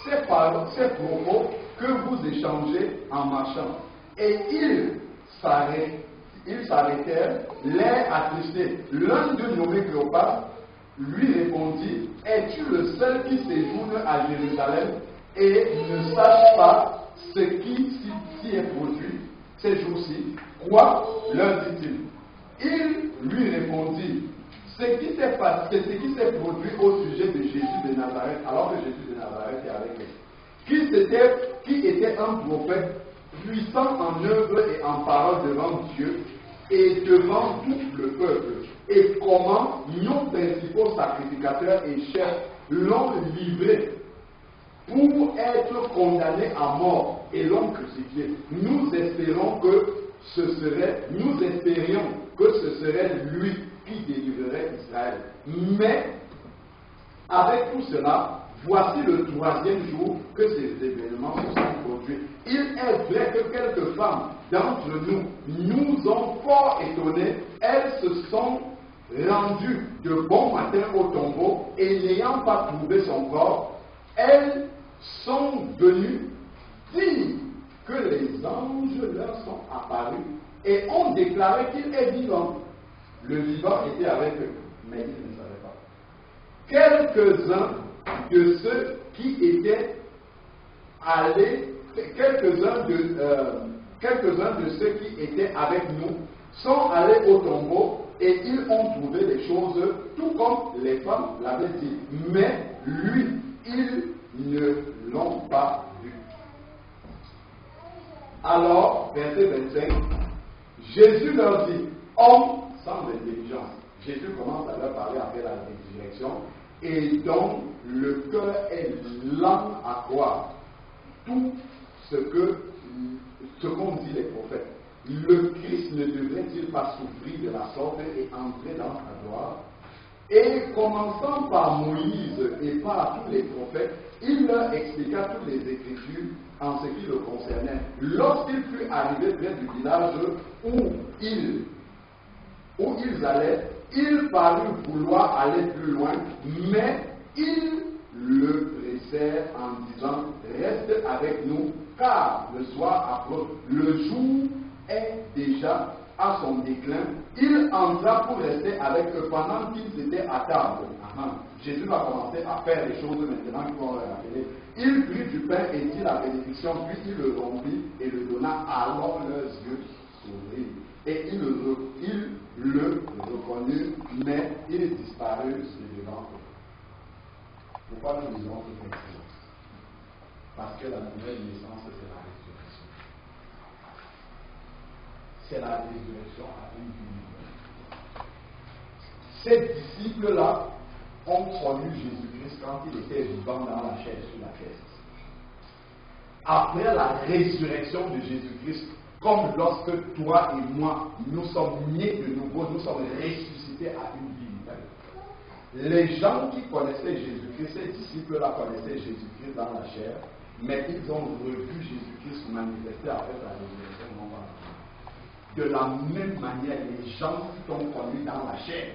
B: ces propos que vous échangez en marchant? Et ils s'arrêtèrent, l'air attristé. L'un d'eux, nommé Cléopas, lui répondit: es-tu le seul qui séjourne à Jérusalem et ne sache pas ce qui s'y est produit ces jours-ci? Quoi? Leur dit-il. Il lui répondit: ce qui s'est produit au sujet de Jésus de Nazareth, alors que Jésus de Nazareth est avec eux, qui était un prophète puissant en œuvre et en parole devant Dieu et devant tout le peuple, et comment nos principaux sacrificateurs et chefs l'ont livré pour être condamné à mort et l'ont crucifié. Nous espérions que ce serait lui qui délivrerait Israël. Mais avec tout cela, voici le troisième jour que ces événements se sont produits. Il est vrai que quelques femmes d'entre nous ont fort étonnés. Elles se sont rendues de bon matin au tombeau et n'ayant pas trouvé son corps, elles sont venues dire que les anges leur sont apparus et ont déclaré qu'il est vivant. Le vivant était avec eux, mais ils ne savaient pas. Quelques-uns de ceux qui étaient allés, quelques-uns de ceux qui étaient avec nous sont allés au tombeau et ils ont trouvé les choses tout comme les femmes l'avaient dit. Mais lui, ils ne l'ont pas vu. Alors, verset 25, Jésus leur dit: hommes sans intelligence. Jésus commence à leur parler après la résurrection, et donc le cœur est lent à croire tout ce qu'ont dit les prophètes. Le Christ ne devrait-il pas souffrir de la sorte et entrer dans sa gloire? Et commençant par Moïse et par tous les prophètes, il leur expliqua toutes les Écritures en ce qui le concernait. Lorsqu'il fut arrivé près du village où ils allaient, il parut vouloir aller plus loin, mais ils le pressèrent en disant: reste avec nous, car le soir approche, le jour est déjà à son déclin. Il entra pour rester avec eux pendant qu'ils étaient à table. Jésus va commencer à faire les choses maintenant qu'ils vont leur rappeler. Il prit du pain et dit la bénédiction, puis il le rompit et le donna, alors leurs yeux s'ouvrirent. Et il le reconnut, mais il disparut de devant eux. Pourquoi nous lisons ce texte? Parce que la nouvelle naissance, c'est la résurrection. C'est la résurrection à une vie nouvelle. Ces disciples-là ont connu Jésus-Christ quand il était vivant dans la chair, sur la chair. après la résurrection de Jésus-Christ, comme lorsque toi et moi, nous sommes nés de nouveau, nous sommes ressuscités à une vie nouvelle. Les gens qui connaissaient Jésus-Christ, ces disciples-là connaissaient Jésus-Christ dans la chair, mais ils ont revu Jésus-Christ manifester après la résurrection. De la même manière, les gens qui t'ont connu dans la chair,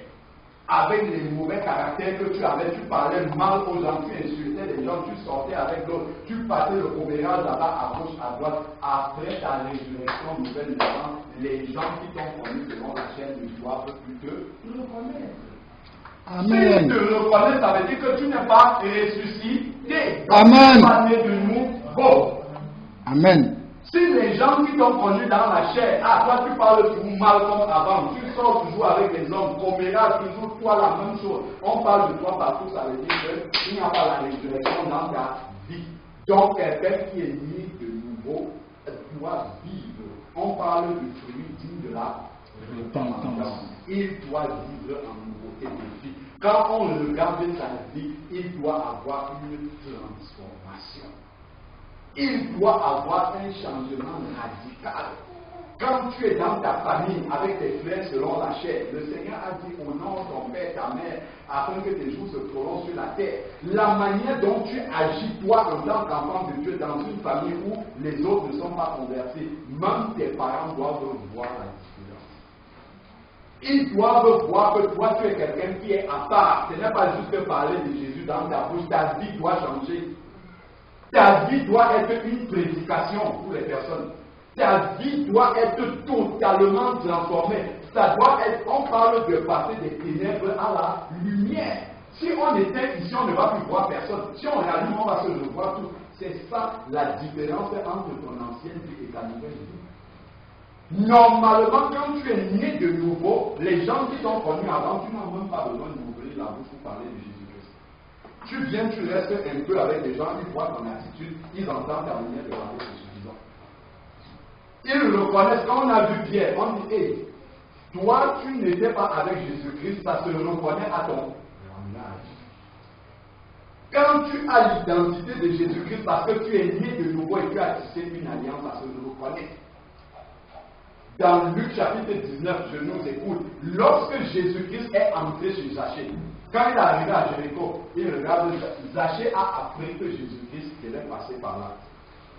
B: avec les mauvais caractères que tu avais, tu parlais mal aux gens, tu insultais les gens, tu sortais avec d'autres, tu passais le commérage là-bas à gauche, à droite. Après ta résurrection nouvelle, les gens qui t'ont connu selon la chair ne doivent plus te reconnaître.
A: Amen.
B: Si te reconnaître, ça veut dire que tu n'es pas ressuscité.
A: Amen.
B: Tu n'es pas né de nouveau.
A: Amen.
B: Si les gens qui t'ont connu dans la chair, toi tu parles toujours mal comme avant, tu sors toujours avec les hommes, commérage, toujours toi la même chose, on parle de toi partout, ça veut dire qu'il n'y a pas la résurrection dans ta vie. Donc quelqu'un qui est né de nouveau doit vivre. On parle du fruit digne de la repentance. Il doit vivre en nouveauté de vie. Quand on regarde sa vie, il doit avoir une transformation. Il doit avoir un changement radical. Quand tu es dans ta famille avec tes frères selon la chair, le Seigneur a dit honore ton père, ta mère, afin que tes jours se prolongent sur la terre. La manière dont tu agis, toi, en tant qu'enfant de Dieu, dans une famille où les autres ne sont pas convertis, même tes parents doivent voir la différence. Ils doivent voir que toi, tu es quelqu'un qui est à part. Ce n'est pas juste que parler de Jésus dans ta bouche, ta vie doit changer. Ta vie doit être une prédication pour les personnes. Ta vie doit être totalement transformée. Ça doit être, on parle de passer des ténèbres à la lumière. Si on était ici, on ne va plus voir personne. Si on rallume, on va se revoir tout. C'est ça la différence entre ton ancienne vie et ta nouvelle vie. Normalement, quand tu es né de nouveau, les gens qui t'ont connu avant, tu n'as même pas besoin d'ouvrir la bouche pour parler de Jésus. Tu viens, tu restes un peu avec les gens, ils voient ton attitude, ils entendent ta manière de parler, c'est suffisant. Ils reconnaissent, quand on a vu Pierre, on dit, hey, toi tu n'étais pas avec Jésus-Christ, ça se reconnaît à ton langage. Quand tu as l'identité de Jésus-Christ parce que tu es né de nouveau et tu as tissé une alliance, ça se reconnaît. Dans Luc chapitre 19, je nous écoute, lorsque Jésus-Christ est entré chez Zachée, quand il est arrivé à Jéricho, il regarde, Zachée a appris que Jésus-Christ était passé par là.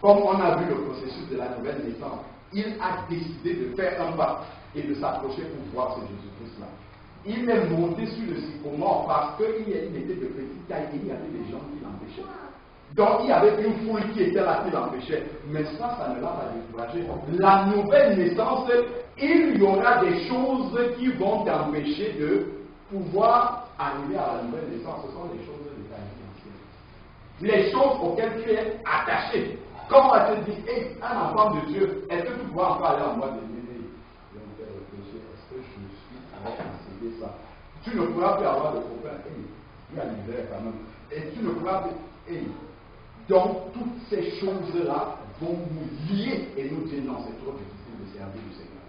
B: Comme on a vu le processus de la nouvelle naissance, il a décidé de faire un pas et de s'approcher pour voir ce Jésus-Christ-là. Il est monté sur le sycomore parce qu'il était de petite taille et il y avait des gens qui l'empêchaient. Donc il y avait une foule qui était là qui l'empêchait. Mais ça ne l'a pas découragé. La nouvelle naissance, il y aura des choses qui vont t'empêcher de pouvoir arriver à la nouvelle naissance. Ce sont les choses de ta vie ancienne. Les choses auxquelles tu es attaché. Comme on te dit, hey, un enfant de Dieu, est-ce que tu pourras encore aller en mode de bébé? Je vais me faire réfléchir, est-ce que je suis prêt à céder ça? Tu ne pourras plus avoir de copain, hey, il y a l'hiver quand même. Et tu ne pourras plus, hey. Donc, toutes ces choses-là vont nous lier et nous dire non, c'est trop difficile de servir le Seigneur.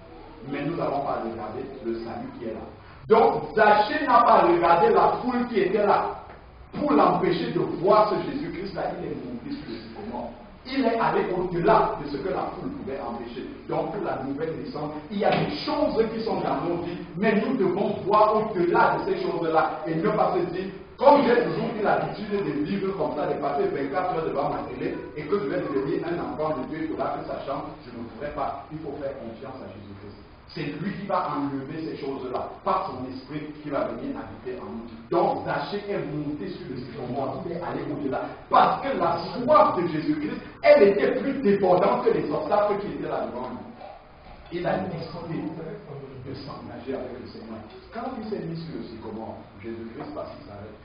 B: Mais nous n'avons pas regardé le salut qui est là. Donc, Zachée n'a pas regardé la foule qui était là pour l'empêcher de voir ce Jésus-Christ-là. Il est monté sur le sycomore. Il est allé au-delà de ce que la foule pouvait empêcher. Donc, pour la nouvelle naissance, il y a des choses qui sont dans nos vies, mais nous devons voir au-delà de ces choses-là et ne pas se dire, comme j'ai toujours eu l'habitude de vivre comme ça, de passer 24 heures devant ma télé et que je vais devenir un enfant de Dieu, il faudra que ça change, je ne pourrai pas. Il faut faire confiance à Jésus-Christ. C'est lui qui va enlever ces choses-là, par son esprit qui va venir habiter en nous. Donc Zachée est monté sur le sycomore, il est allé au-delà. Parce que la soif de Jésus-Christ, elle était plus débordante que les obstacles qui étaient là devant lui. Il a décidé de s'engager avec le Seigneur. Quand il s'est mis sur le sycomore, Jésus-Christ passe, il s'arrête.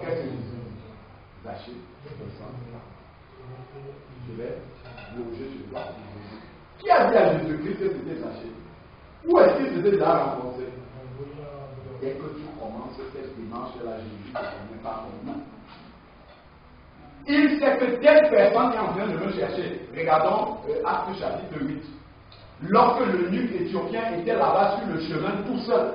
B: Qu'est-ce qu'il dit? Zachée, descends. Je vais loger sur toi. Qui a dit à Jésus-Christ que c'était Zachée? Où est-ce qu'il s'était déjà rencontré? Dès que tu commences cette dimanche-là, Jésus ne te connaît pas maintenant. Il sait que telle personne est en train de me chercher. Regardons Actes chapitre 8. Lorsque le nuque éthiopien était là-bas sur le chemin tout seul,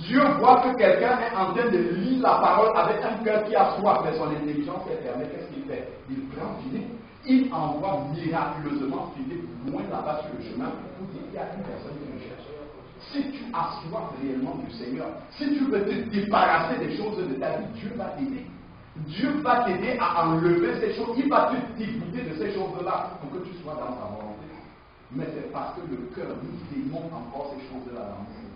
B: Dieu voit que quelqu'un est en train de lire la parole avec un cœur qui a soif, mais son intelligence est fermée. Qu'est-ce qu'il fait? Il prend Philippe, il envoie miraculeusement Philippe loin là-bas sur le chemin pour dire qu'il y a une personne qui le cherche. Si tu as soif réellement du Seigneur, si tu veux te débarrasser des choses de ta vie, Dieu va t'aider. Dieu va t'aider à enlever ces choses. Il va te dégoûter de ces choses-là pour que tu sois dans sa volonté. Mais c'est parce que le cœur nous démontre encore ces choses-là dans nous.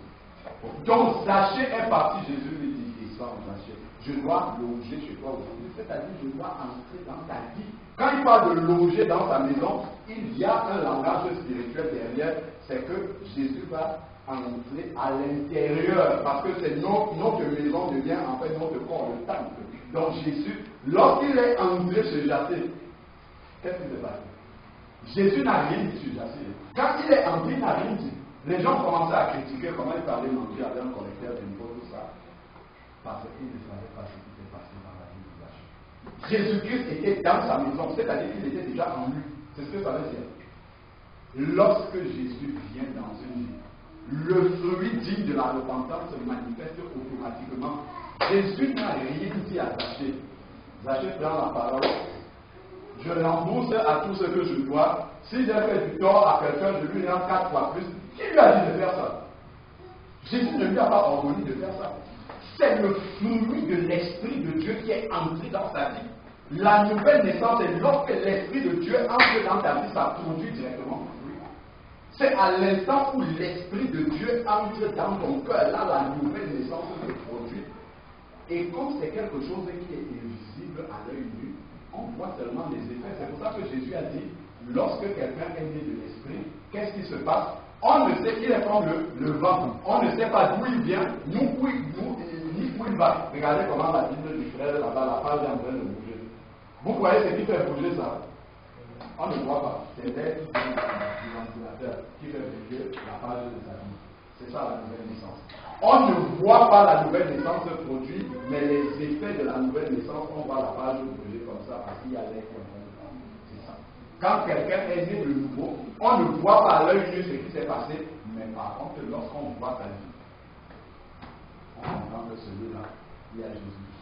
B: Donc Zachée est parti, Jésus lui dit, descends Zachée, je dois loger chez toi aujourd'hui, c'est-à-dire je dois entrer dans ta vie. Quand il parle de loger dans sa maison, il y a un langage spirituel derrière, c'est que Jésus va entrer à l'intérieur, parce que c'est notre maison devient en fait notre corps, le temple. Donc Jésus, lorsqu'il est entré chez Zachée, qu'est-ce qui s'est passé? Jésus n'a rien dit sur Zachée. Quand il est entré, il n'a rien dit. Les gens commençaient à critiquer comment il parlait mentir avec un collecteur d'impôts, tout ça. Parce qu'ils ne savaient pas ce qui s'est passé dans la vie de Zachée. Jésus-Christ était dans sa maison, c'est-à-dire qu'il était déjà en lui. C'est ce que ça veut dire. Lorsque Jésus vient dans une vie, le fruit digne de la repentance se manifeste automatiquement. Jésus n'a rien dit à Zachée. Zachée prend la parole. Je rembourse à tout ce que je dois. Si j'ai fait du tort à quelqu'un, je lui rends 4 fois plus. Qui lui a dit de faire ça? Jésus ne lui a pas ordonné de faire ça. C'est le fruit de l'Esprit de Dieu qui est entré dans sa vie. La nouvelle naissance, c'est lorsque l'Esprit de Dieu entre dans ta vie, ça produit directement le fruit. C'est à l'instant où l'Esprit de Dieu entre dans ton cœur, là, la nouvelle naissance se produit. Et comme c'est quelque chose qui est invisible à l'œil nu, on voit seulement les effets. C'est pour ça que Jésus a dit, lorsque quelqu'un est né de l'Esprit, qu'est-ce qui se passe? On ne sait, il est comme le vent. On ne sait pas d'où il vient, ni où il va. Regardez comment la Bible du frère là-bas, la page est en train de bouger. Vous voyez ce qui fait bouger ça? On ne voit pas. C'est l'air du ventilateur qui fait bouger la page de sa vie. C'est ça la nouvelle naissance. On ne voit pas la nouvelle naissance se produire, mais les effets de la nouvelle naissance, on voit la page bouger comme ça parce qu'il y a l'air qui est en train de bouger. C'est ça. Quand quelqu'un est né de nouveau, on ne voit pas à l'œil nu ce qui s'est passé, mais par contre, lorsqu'on voit sa vie, on comprend que celui-là, il y a Jésus-Christ.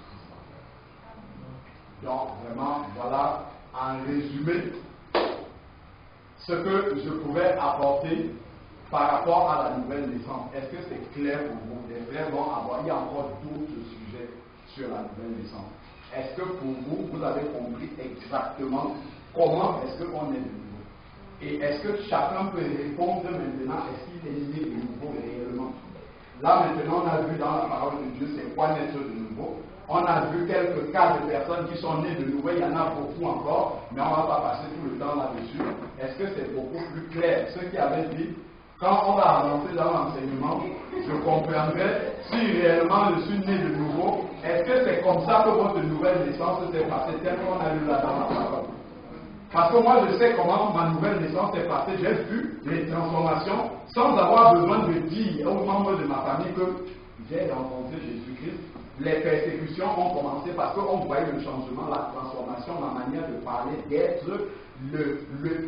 B: Donc, vraiment, voilà, en résumé, ce que je pouvais apporter par rapport à la nouvelle naissance. Est-ce que c'est clair pour vous? Les frères vont avoir, il y a encore d'autres sujets sur la nouvelle naissance. Est-ce que pour vous, vous avez compris exactement comment est-ce qu'on est de nouveau? Et est-ce que chacun peut répondre maintenant, est-ce qu'il est né de nouveau réellement? Là maintenant, on a vu dans la parole de Dieu, c'est quoi naître de nouveau. On a vu quelques cas de personnes qui sont nées de nouveau, il y en a beaucoup encore, mais on ne va pas passer tout le temps là-dessus. Est-ce que c'est beaucoup plus clair? Ceux qui avaient dit, quand on va avancer dans l'enseignement, je comprendrai si réellement je suis né de nouveau. Est-ce que c'est comme ça que votre nouvelle naissance s'est passée, tel qu'on a lu là dans la parole? Parce que moi je sais comment ma nouvelle naissance s'est passée, j'ai vu les transformations sans avoir besoin de dire aux membres de ma famille que j'ai rencontré Jésus-Christ. Les persécutions ont commencé parce qu'on voyait le changement, la transformation, la manière de parler, d'être,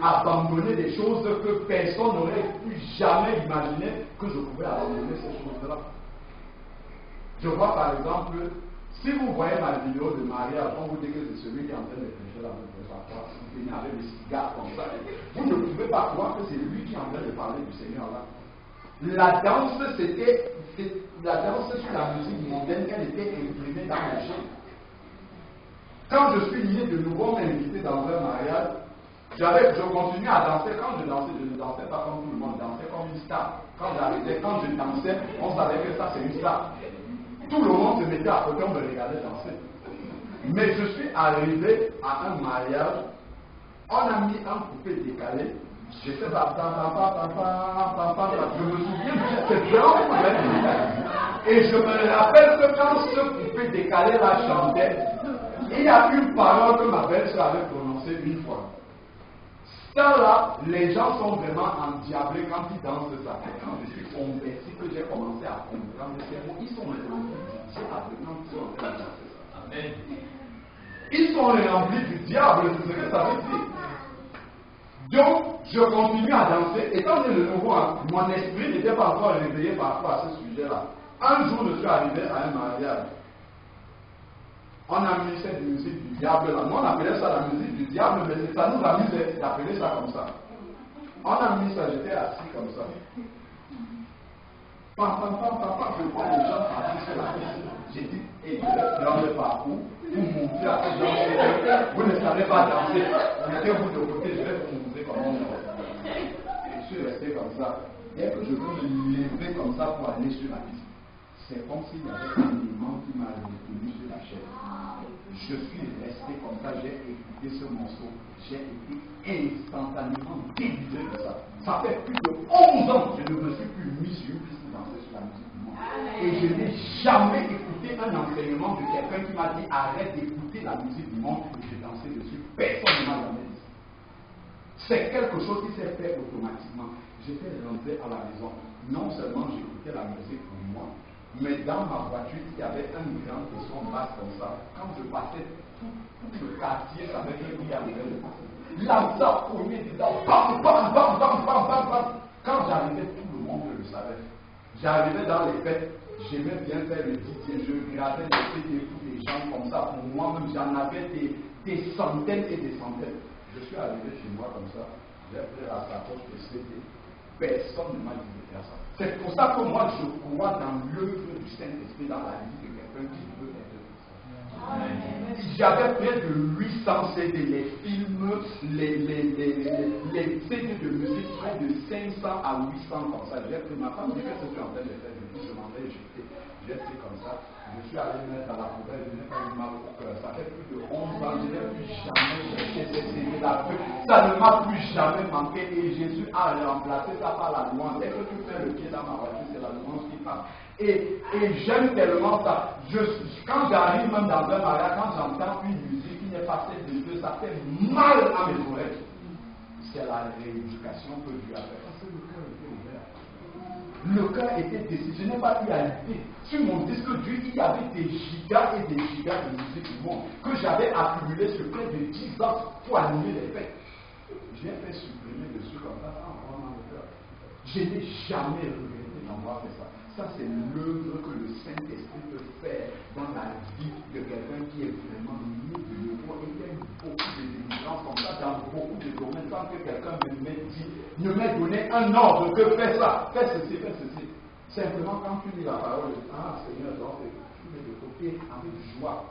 B: abandonner des choses que personne n'aurait pu jamais imaginer que je pouvais abandonner ces choses-là. Je vois par exemple, si vous voyez ma vidéo de mariage, on vous dit que c'est celui qui est en train de prêcher la nouvelle parfois, si vous venez avec des cigares comme ça, vous ne pouvez pas croire que c'est lui qui est en train de parler du Seigneur là. La danse, c'était la danse sur la musique mondaine, elle était imprimée dans ma chair. Quand je suis né de nouveau, on m'a invité dans un mariage, je continuais à danser. Quand je dansais, je ne dansais pas comme tout le monde, je dansais comme une star. Quand je dansais, on savait que ça c'est une star. Tout le monde se mettait à côté, on me regardait danser. Mais je suis arrivé à un mariage, on a mis un coupé décalé. J'étais là, je me souviens, c'est vraiment et je me rappelle que quand ce coupé décalé là chantait, il y a une parole que ma belle-sœur avait prononcée une fois. Ça là, les gens sont vraiment endiablés quand ils dansent ça. Et quand je suis converti, que j'ai commencé à comprendre ces mots, ils sont remplis du diable quand ils sont en train de danser ça. Amen. Ils sont remplis du diable, c'est ce que ça veut dire. Donc, je continue à danser. Étant donné le nouveau, mon esprit n'était pas encore réveillé par rapport à ce sujet-là. Un jour, je suis arrivé à un mariage. On a mis cette musique du diable là. Nous, on appelait ça la musique du diable, mais ça nous amusait d'appeler ça comme ça. On a mis ça, j'étais assis comme ça. Pam, pam, pam, pam, pam, je vois les gens partir sur la piste. J'ai dit, et dans le parcours, vous montrez à ces gens, vous ne savez pas danser. Mettez-vous de côté, je vais vous montrer comment on fait. Et je suis resté comme ça. Dès que je veux me lever comme ça pour aller sur la piste, c'est comme s'il y avait un élément qui m'a retenu sur la chaise. Je suis resté comme ça, j'ai écouté ce morceau, j'ai été instantanément délivré de ça. Ça fait plus de 11 ans que je ne me suis plus mis sur une piste pour danser sur la musique du monde. Et je n'ai jamais écouté un enseignement de quelqu'un qui m'a dit arrête d'écouter la musique du monde et de danser dessus. Personne ne m'a jamais dit. C'est quelque chose qui s'est fait automatiquement. J'étais rentré à la maison. Non seulement j'écoutais la musique pour moi, mais dans ma voiture, il y avait un grand son basse comme ça. Quand je passais, tout le quartier savait qu'il y avait le passé. Là, ça pognait dedans. Bam, bam, bam, bam, bam, bam, bam. Quand j'arrivais, tout le monde le savait. J'arrivais dans les fêtes, j'aimais bien faire le DJ, je gravais les CD pour les gens comme ça. Pour moi-même, j'en avais des centaines et des centaines. Je suis arrivé chez moi comme ça, j'ai pris la sacoche de CD. Personne ne m'a dit de faire ça. C'est pour ça que moi je crois dans l'œuvre du Saint-Esprit dans la vie de quelqu'un qui veut être Christ. J'avais près de 800 CD, les films, les CD de musique, près de 500 à 800 comme ça. J'ai pris ma femme, j'ai fait ce que je suis en train de faire, je m'en vais jeter. J'ai pris comme ça, je suis allé mettre dans la poubelle, je n'ai pas eu mal au cœur. Ça fait plus de 11 ans, je n'ai plus jamais cherché ces CD-là. Ça ne m'a plus jamais manqué et Jésus a remplacé ça par la louange. Dès que tu fais le pied dans ma voiture, c'est la louange qui passe. Et j'aime tellement ça. Quand j'arrive même dans un mariage, quand j'entends une musique qui n'est pas celle de Dieu, ça fait mal à mes oreilles. C'est la rééducation que Dieu a fait. Parce que le cœur était ouvert. Le cœur était décidé. Je n'ai pas eu à l'idée. Sur mon disque dur, il y avait des gigas et des gigas de musique du monde que j'avais accumulé sur près de 10 ans pour animer les fêtes. J'ai fait supprimer dessus comme ça, sans vraiment le cœur. Je n'ai jamais regretté d'avoir fait ça. Ça, c'est l'œuvre que le Saint-Esprit peut faire dans la vie de quelqu'un qui est vraiment né de nouveau. Et il y a beaucoup de délivrances comme ça dans beaucoup de domaines. Tant que quelqu'un ne m'ait donné un ordre que fais ça, fais ceci, fais ceci. Simplement, quand tu lis la parole, ah Seigneur, donc tu mets de côté avec joie.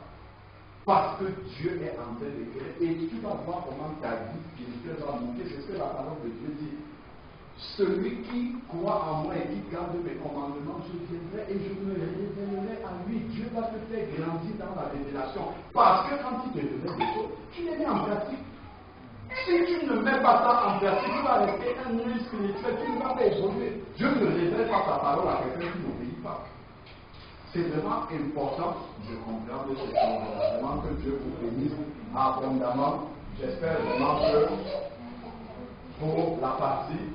B: Parce que Dieu est en train de créer. Et tu vas voir comment ta vie spirituelle va monter. C'est ce que la parole de Dieu dit. Celui qui croit en moi et qui garde mes commandements, je viendrai et je me révélerai à lui. Dieu va te faire grandir dans la révélation. Parce que quand il te révèle des choses, tu les mets en pratique. Si tu ne mets pas ça en pratique, tu vas rester un homme spirituel, tu ne vas pas évoluer. Dieu ne révèle pas sa parole à quelqu'un qui n'obéit pas. C'est vraiment important de comprendre ces choses-là. Vraiment que Dieu vous bénisse abondamment. J'espère vraiment que pour la partie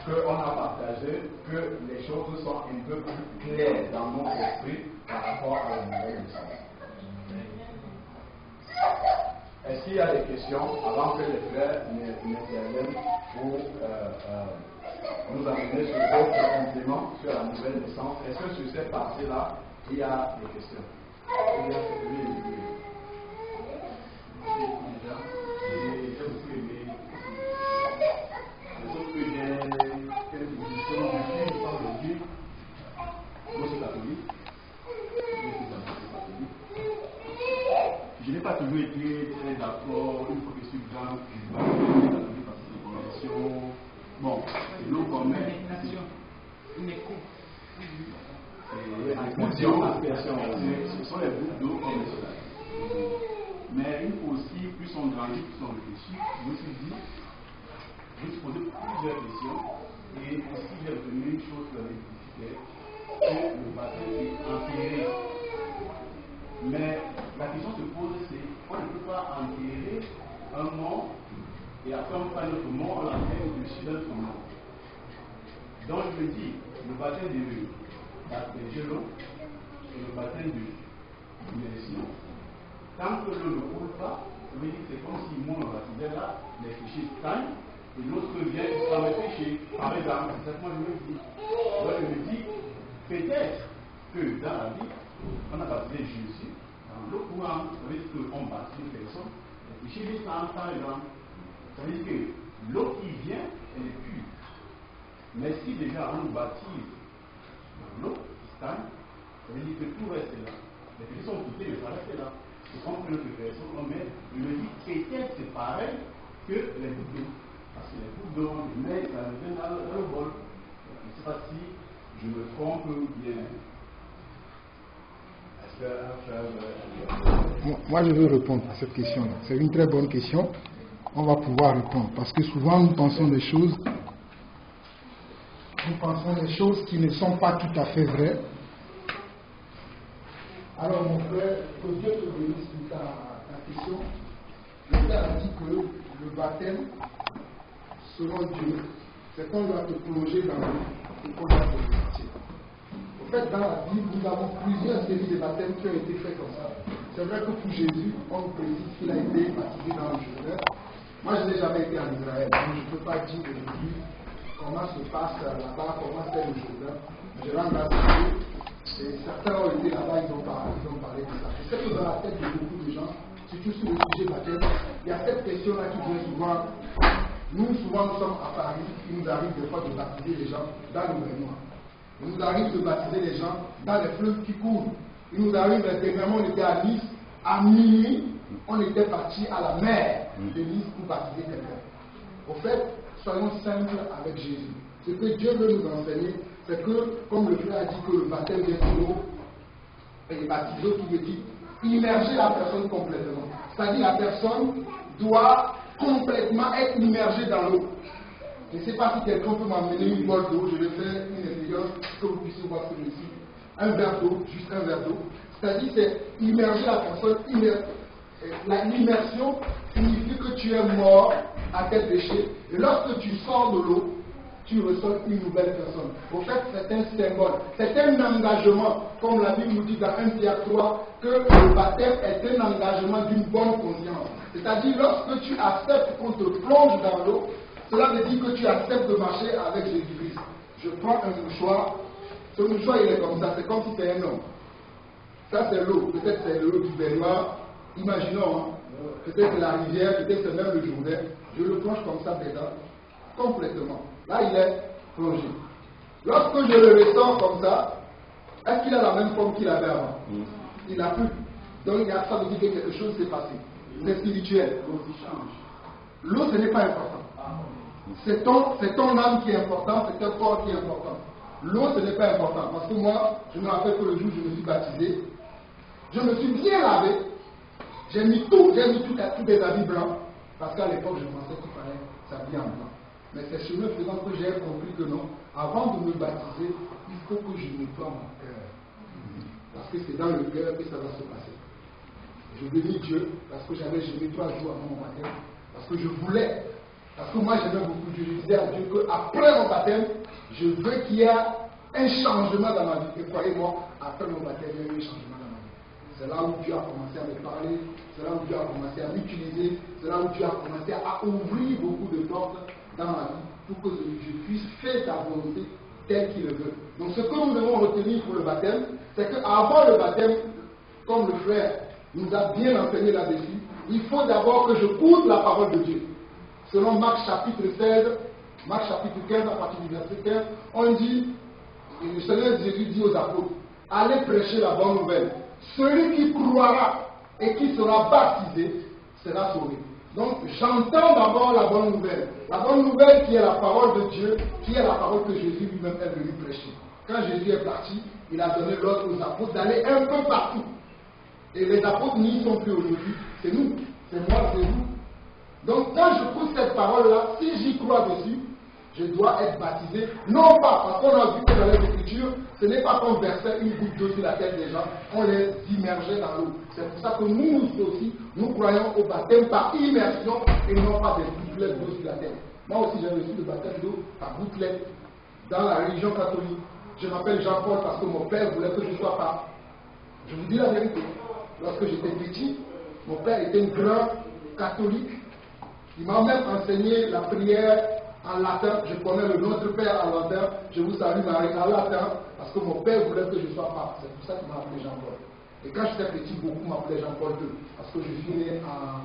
B: qu'on a partagée, que les choses sont un peu plus claires dans notre esprit par rapport à la nouvelle licence. Est-ce qu'il y a des questions avant que les frères n'interviennent pour nous amener sur d'autres compléments sur la nouvelle naissance? Est-ce que sur cette partie-là, il y a des questions? Il y a j'ai aussi aimé les autres que j'ai fait une position depuis le temps de Dieu. Moi, c'est catholique. Je n'ai pas toujours été très d'accord, une fois que je suis grand, je vais parce que c'est connexion. Bon, c'est l'eau qu'on met. Une écho. Ce sont les bouts d'eau qu'on met sur la tête. Mais une fois aussi, plus on grandit, plus on réfléchit, je me suis dit, je me suis posé plusieurs questions et aussi j'ai retenu une chose qui avait difficile, que le baptême est enterré. Mais la question se pose, c'est on ne peut pas enterrer un mort et après on prend notre mort, on l'enterre au-dessus d'un autre mort. Donc je me dis, le baptême de Dieu et le baptême de l'immersion, tant que l'eau ne coule pas, je me dis que c'est comme si moi on baptisait là, les péchés stagnent et l'autre vient et prend mes péchés. Par exemple, c'est ça que moi je me dis. Moi je me dis, peut-être
C: que dans la Bible, on a baptisé Jésus dans l'eau courante. Ça veut dire qu'on baptise une personne. Et Jésus en temps et dans. Ça veut dire que l'eau qui vient, elle est pure. Mais si déjà on nous baptise dans l'eau qui stagne, ça veut dire que tout reste là. Les péchés sont quittés, mais ça reste là. C'est comme notre personne, on met le lit chrétien, c'est pareil que les gouttes d'eau. Parce que les gouttes d'eau, on les met, ça revient dans le bol. Je ne sais pas si je me trompe bien.
A: Moi, je veux répondre à cette question-là. C'est une très bonne question. On va pouvoir répondre. Parce que souvent, nous pensons des choses qui ne sont pas tout à fait vraies. Alors, mon frère, que Dieu te bénisse pour ta question. Le frère a dit que le baptême, selon Dieu, c'est qu'on doit te plonger dans l'eau et qu'on doit te sortir. En fait, dans la Bible, nous avons plusieurs séries de baptêmes qui ont été faits comme ça. C'est vrai que pour Jésus, on précise qu'il a été baptisé dans le Jourdain. Moi, je n'ai jamais été en Israël, donc je ne peux pas dire aujourd'hui comment se passe là-bas, comment c'est le Jourdain. Je rends grâce à Dieu. Et certains ont été là-bas, ils ont parlé de ça. Je sais que dans la tête de beaucoup de gens, surtout sur le sujet baptême, il y a cette question-là qui vient souvent. Nous sommes à Paris, il nous arrive des fois de baptiser les gens dans le baignoire. Il nous arrive de baptiser les gens dans les fleuves qui courent. Il nous arrive, dernièrement, on était à Nice, à minuit, on était parti à la mer de Nice pour baptiser quelqu'un. Au fait, soyons simples avec Jésus. Ce que Dieu veut nous enseigner, c'est que, comme le frère a dit que le baptême vient de l'eau, et les baptisés qui veut dire immerger la personne complètement. C'est-à-dire la personne doit complètement être immergée dans l'eau. Je ne sais pas si quelqu'un peut m'amener une bolle d'eau, je vais faire une expérience que vous puissiez voir ce que je suis. Un verre d'eau, juste un verre d'eau. C'est-à-dire c'est immerger la personne. L'immersion signifie que tu es mort à tes péchés. Et lorsque tu sors de l'eau, tu ressens une nouvelle personne. En fait, c'est un symbole. C'est un engagement, comme la Bible nous dit dans 1 Pierre 3, que le baptême est un engagement d'une bonne conscience. C'est-à-dire, lorsque tu acceptes qu'on te plonge dans l'eau, cela veut dire que tu acceptes de marcher avec Jésus-Christ. Je prends un mouchoir. Ce mouchoir, il est comme ça. C'est comme si c'était un homme. Ça, c'est l'eau. Peut-être c'est l'eau du baignoire. Imaginons, hein. Peut-être c'est la rivière, peut-être c'est même le Jourdain. Je le plonge comme ça dedans, complètement. Là, il est plongé. Lorsque je le ressors comme ça, est-ce qu'il a la même forme qu'il avait avant? Il n'a plus. Donc, il y a ça veut dire que quelque chose s'est passé. C'est spirituel. L'eau, ce n'est pas important. C'est ton âme qui est important, c'est ton corps qui est important. L'eau, ce n'est pas important. Parce que moi, je me rappelle que le jour où je me suis baptisé, je me suis bien lavé. J'ai mis tous des habits blancs. Parce qu'à l'époque, je pensais qu'il fallait s'habiller en blanc. Mais c'est sur le faisant que j'ai compris que non. Avant de me baptiser, il faut que je nettoie mon cœur. Parce que c'est dans le cœur que ça va se passer. Je bénis Dieu parce que j'avais jeûné 3 jours avant mon baptême. Parce que je voulais. Parce que moi j'aimais beaucoup Dieu. Je disais à Dieu qu'après mon baptême, je veux qu'il y ait un changement dans ma vie. Et croyez-moi, après mon baptême, il y a eu un changement dans ma vie. C'est là où Dieu a commencé à me parler. C'est là où Dieu a commencé à m'utiliser. C'est là où Dieu a commencé à ouvrir beaucoup de portes dans ma vie pour que je puisse faire ta volonté telle qu'il le veut. Donc ce que nous devons retenir pour le baptême, c'est qu'avant le baptême, comme le frère nous a bien enseigné là-dessus, il faut d'abord que je goûte la parole de Dieu. Selon Marc chapitre 16, Marc chapitre 15, à partir du verset 15, on dit, le Seigneur Jésus dit aux apôtres, allez prêcher la bonne nouvelle. Celui qui croira et qui sera baptisé sera sauvé. Donc j'entends d'abord la bonne nouvelle. La bonne nouvelle qui est la parole de Dieu, qui est la parole que Jésus lui-même est venu prêcher. Quand Jésus est parti, il a donné l'ordre aux apôtres d'aller un peu partout. Et les apôtres n'y sont plus aujourd'hui. C'est nous, c'est moi, c'est vous. Donc quand je pousse cette parole-là, si j'y crois dessus, je dois être baptisé. Non pas, parce qu'on a vu que dans les Écritures, ce n'est pas qu'on versait une goutte d'eau sur la tête des gens, on les immergeait dans l'eau. C'est pour ça que nous aussi, nous croyons au baptême par immersion et non pas des gouttelettes d'eau sur la tête. Moi aussi j'ai reçu le baptême d'eau par gouttelette dans la religion catholique. Je m'appelle Jean-Paul parce que mon père voulait que je sois pape. Je vous dis la vérité. Lorsque j'étais petit, mon père était un grand catholique. Il m'a même enseigné la prière en latin, je connais le Notre Père en latin, je vous salue Marie en latin, parce que mon père voulait que je sois pape. C'est pour ça qu'il m'a appelé Jean-Paul. Et quand j'étais petit, beaucoup m'appelaient Jean-Paul II, parce que je suis né en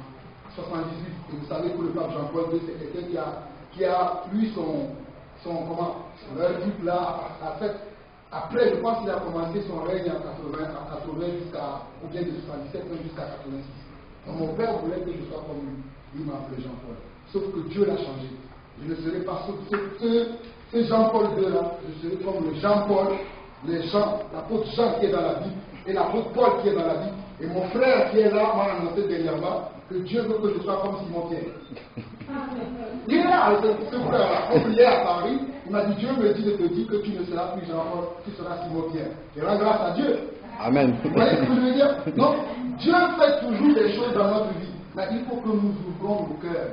A: 78. Et vous savez que le pape Jean-Paul II, c'est quelqu'un qui a lui son leur type là, en fait, après, je pense qu'il a commencé son règne en 80 jusqu'à, ou bien de 77 jusqu'à 86. Donc mon père voulait que je sois comme lui. Il m'a appelé Jean-Paul. Sauf que Dieu l'a changé. Je ne serai pas ce Jean-Paul II là, je serai comme le Jean-Paul, l'apôtre Jean qui est dans la Bible, et l'apôtre Paul qui est dans la Bible. Et mon frère qui est là m'a annoncé dernièrement que Dieu veut que je sois comme Simon-Pierre. Il est là, ce frère-là. On priait à Paris, il m'a dit, Dieu me dit de te dire que tu ne seras plus Jean-Paul, tu seras Simon-Pierre. Et rends grâce à Dieu.
D: Amen.
A: Vous voyez ce que je veux dire? Donc, Dieu fait toujours des choses dans notre vie. Mais il faut que nous ouvrons nos cœurs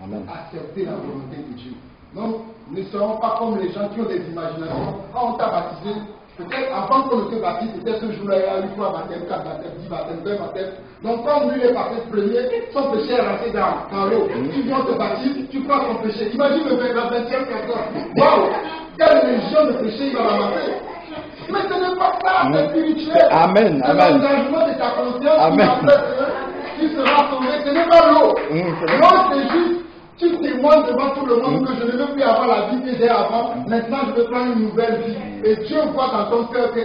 A: à accepter la volonté de Dieu. Donc, ne serons pas comme les gens qui ont des imaginations. Quand on t'a baptisé, peut-être avant qu'on ne te baptise, peut-être ce jour-là, il y a eu 3 baptêmes, 4 baptêmes, 10 baptêmes, 20 baptêmes. Donc, quand lui est baptisé premier, son péché est resté dans l'eau. Tu viens te baptiser, tu prends ton péché. Imagine la 20e personne. Waouh! Quelle légion de péché il va ramasser. Mais ce n'est pas ça, c'est spirituel.
D: Amen.
A: C'est l'engagement de ta conscience qui sera sauvé. Ce n'est pas l'eau. L'eau, c'est juste, tu témoignes devant tout le monde que je ne veux plus avoir la vie que j'ai avant. Maintenant, je veux prendre une nouvelle vie. Et Dieu voit dans ton cœur que,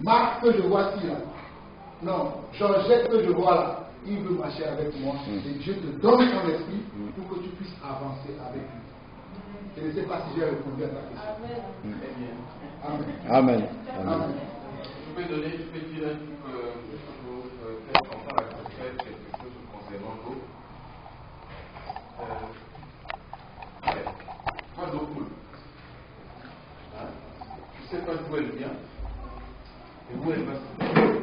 A: Marc, que je vois ci là. Non, Georgette, que je vois là. Il veut marcher avec moi. Et Dieu te donne son esprit pour que tu puisses avancer avec lui. Je ne sais pas si j'ai répondu à ta question.
D: Amen.
A: Amen.
E: Je peux dire un truc pour faire comprendre à quelque chose concernant l'eau. Quand l'eau coule, tu ne sais pas d'où elle vient et où elle va se trouver.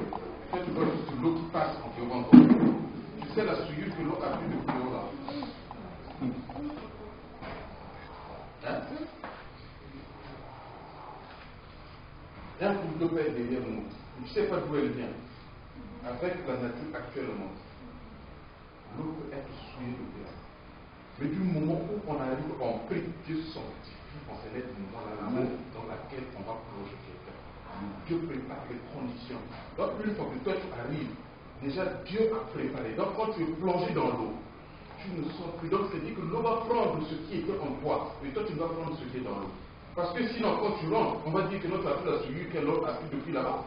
E: Quand tu vois juste l'eau qui passe en te rendant, tu sais la souillure que l'eau a pu de plus haut là. Il y a un coup d'eau derrière nous. Tu ne sais pas d'où elle vient. Avec la nature actuellement, l'eau peut être souillée de terre. Mais du moment où on arrive, on prie, Dieu sanctifie, on se lève dans l'amour dans laquelle on va plonger quelqu'un. Dieu prépare les conditions. Donc, une fois que toi tu arrives, déjà Dieu a préparé. Donc, quand tu es plongé dans l'eau, tu ne sors plus. Donc, c'est-à-dire que l'eau va prendre ce qui était en toi, et toi tu vas prendre ce qui est dans l'eau. Parce que sinon, quand tu rentres, on va dire que notre affaire a suivi que l'eau a pris depuis là-bas.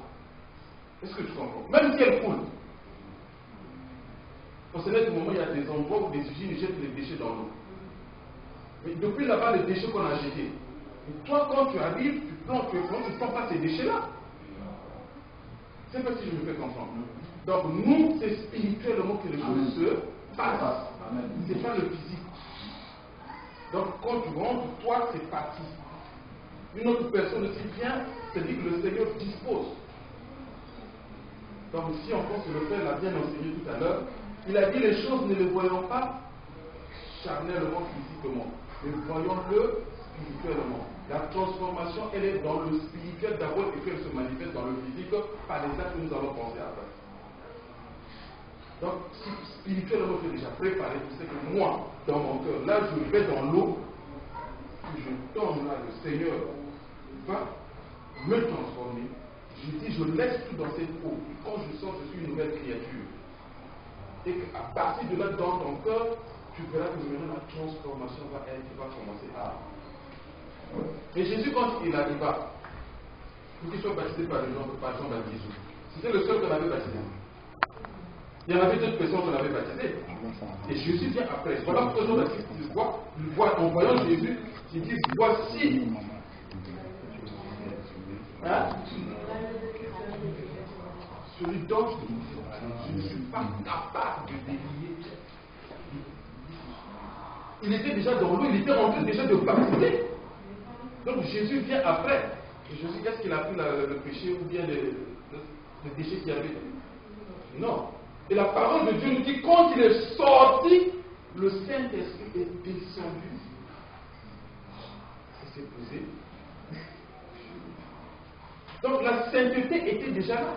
E: Est-ce que tu comprends? Même si elle coule. Au Sénat, du moment, il y a des endroits où des usines jettent les déchets dans l'eau. Mais depuis là-bas, les déchets qu'on a jetés. Et toi, quand tu arrives, tu plantes, tu ne prends pas ces déchets-là. Je ne sais pas si je me fais comprendre. Donc, nous, c'est spirituellement que les choses se passent. Ce n'est pas le physique. Donc, quand tu rentres, toi, c'est parti. Une autre personne aussi vient, c'est-à-dire que le Seigneur dispose. Donc ici en France, le Père l'a bien enseigné tout à l'heure. Il a dit les choses ne les voyons pas charnellement, physiquement, mais voyons-le spirituellement. La transformation, elle est dans le spirituel d'abord et puis elle se manifeste dans le physique par les actes que nous allons penser après. Donc, spirituellement, je suis déjà préparé. Tu sais que moi, dans mon cœur, là, je vais dans l'eau, je tombe là, le Seigneur va me transformer. Je dis, je laisse tout dans cette eau. Et quand je sors, je suis une nouvelle créature. Et qu'à partir de là, dans ton cœur, tu verras que maintenant la transformation va commencer à. Et Jésus, quand il arriva, pour qu'il soit baptisé par Jean-Baptiste, c'était le seul qu'on avait baptisé. Il y en avait d'autres personnes qu'on avait baptisées. Et Jésus vient après. Voilà pourquoi Jean-Baptiste voit, en voyant Jésus, il dit, voici. Hein? Celui dont je ne suis pas capable de délier. Il était déjà dans l'eau, il était en train déjà de baptiser. Donc Jésus vient après. Et Jésus, est-ce qu'il a pris le péché ou bien le déchet qu'il y avait? Non. Et la parole de Dieu nous dit, quand il est sorti, le Saint-Esprit est descendu. Il s'est posé. Donc la sainteté était déjà là.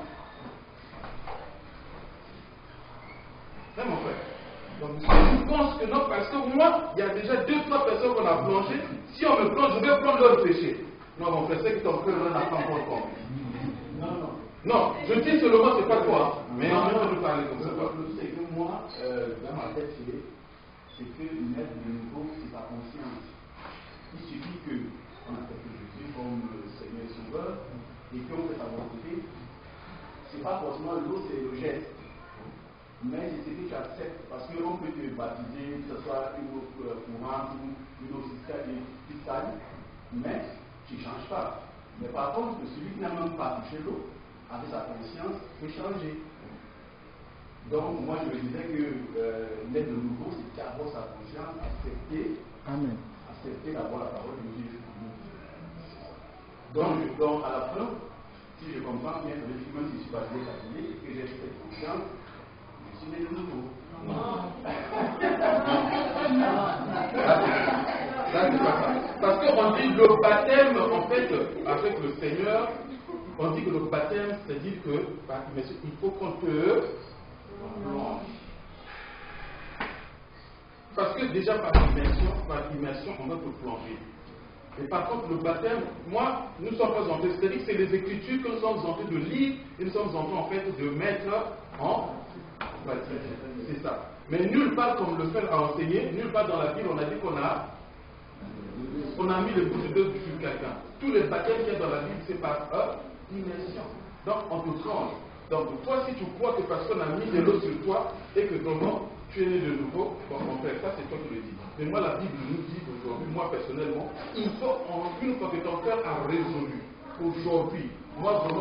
E: Hein, mon frère? Donc, je pense que non, parce que moi, il y a déjà 2-3 personnes qu'on a plongé. Si on me plonge, je vais prendre leur péché. Non, mon frère, c'est que ton cœur n'a pas encore compris. Non, je dis seulement, c'est pas toi. Mais on peut nous parler comme ça.
C: Le c'est que moi, dans ma tête, c'est que naître de nouveau, c'est ta conscience. Il suffit qu'on accepte Jésus comme le Seigneur et Sauveur et qu'on fait sa volonté. C'est pas forcément l'eau, c'est le geste. Mais c'est ce que tu acceptes, parce qu'on peut te baptiser, que ce soit une eau courante ou une eau fiscale, mais tu ne changes pas. Mais par contre, celui qui n'a même pas touché l'eau, avec sa conscience, peut changer. Donc, moi, je me disais que naître de nouveau, c'est avoir sa conscience, accepter, accepter d'avoir la parole de Dieu. Donc, à la fin, si je comprends bien, effectivement, si je suis passé catholique et que j'ai cette conscience, je suis né de nouveau.
E: Parce qu'on dit le baptême, en fait, avec le Seigneur, on dit que le baptême, c'est-à-dire que, il faut qu'on te plonge. Parce que déjà par immersion, on va te plonger. Et par contre, le baptême, moi, nous ne sommes pas en train, c'est-à-dire que c'est les Écritures que nous sommes en train de lire et nous sommes en train, en fait, de mettre en baptême. C'est ça. Mais nulle part, comme le frère a enseigné, nulle part dans la Bible, on a dit qu'on a mis le bouche d'œuf sur quelqu'un. Tous les baptêmes qu'il y a dans la Bible, c'est par immersion. Donc, on te change. Donc, toi, si tu crois que personne n'a mis de l'eau sur toi et que vraiment, tu es né de nouveau, bon, mon frère, ça, c'est toi qui le dis. Mais moi, la Bible nous dit aujourd'hui, moi, personnellement, une fois que ton cœur a résolu, aujourd'hui, moi, vraiment,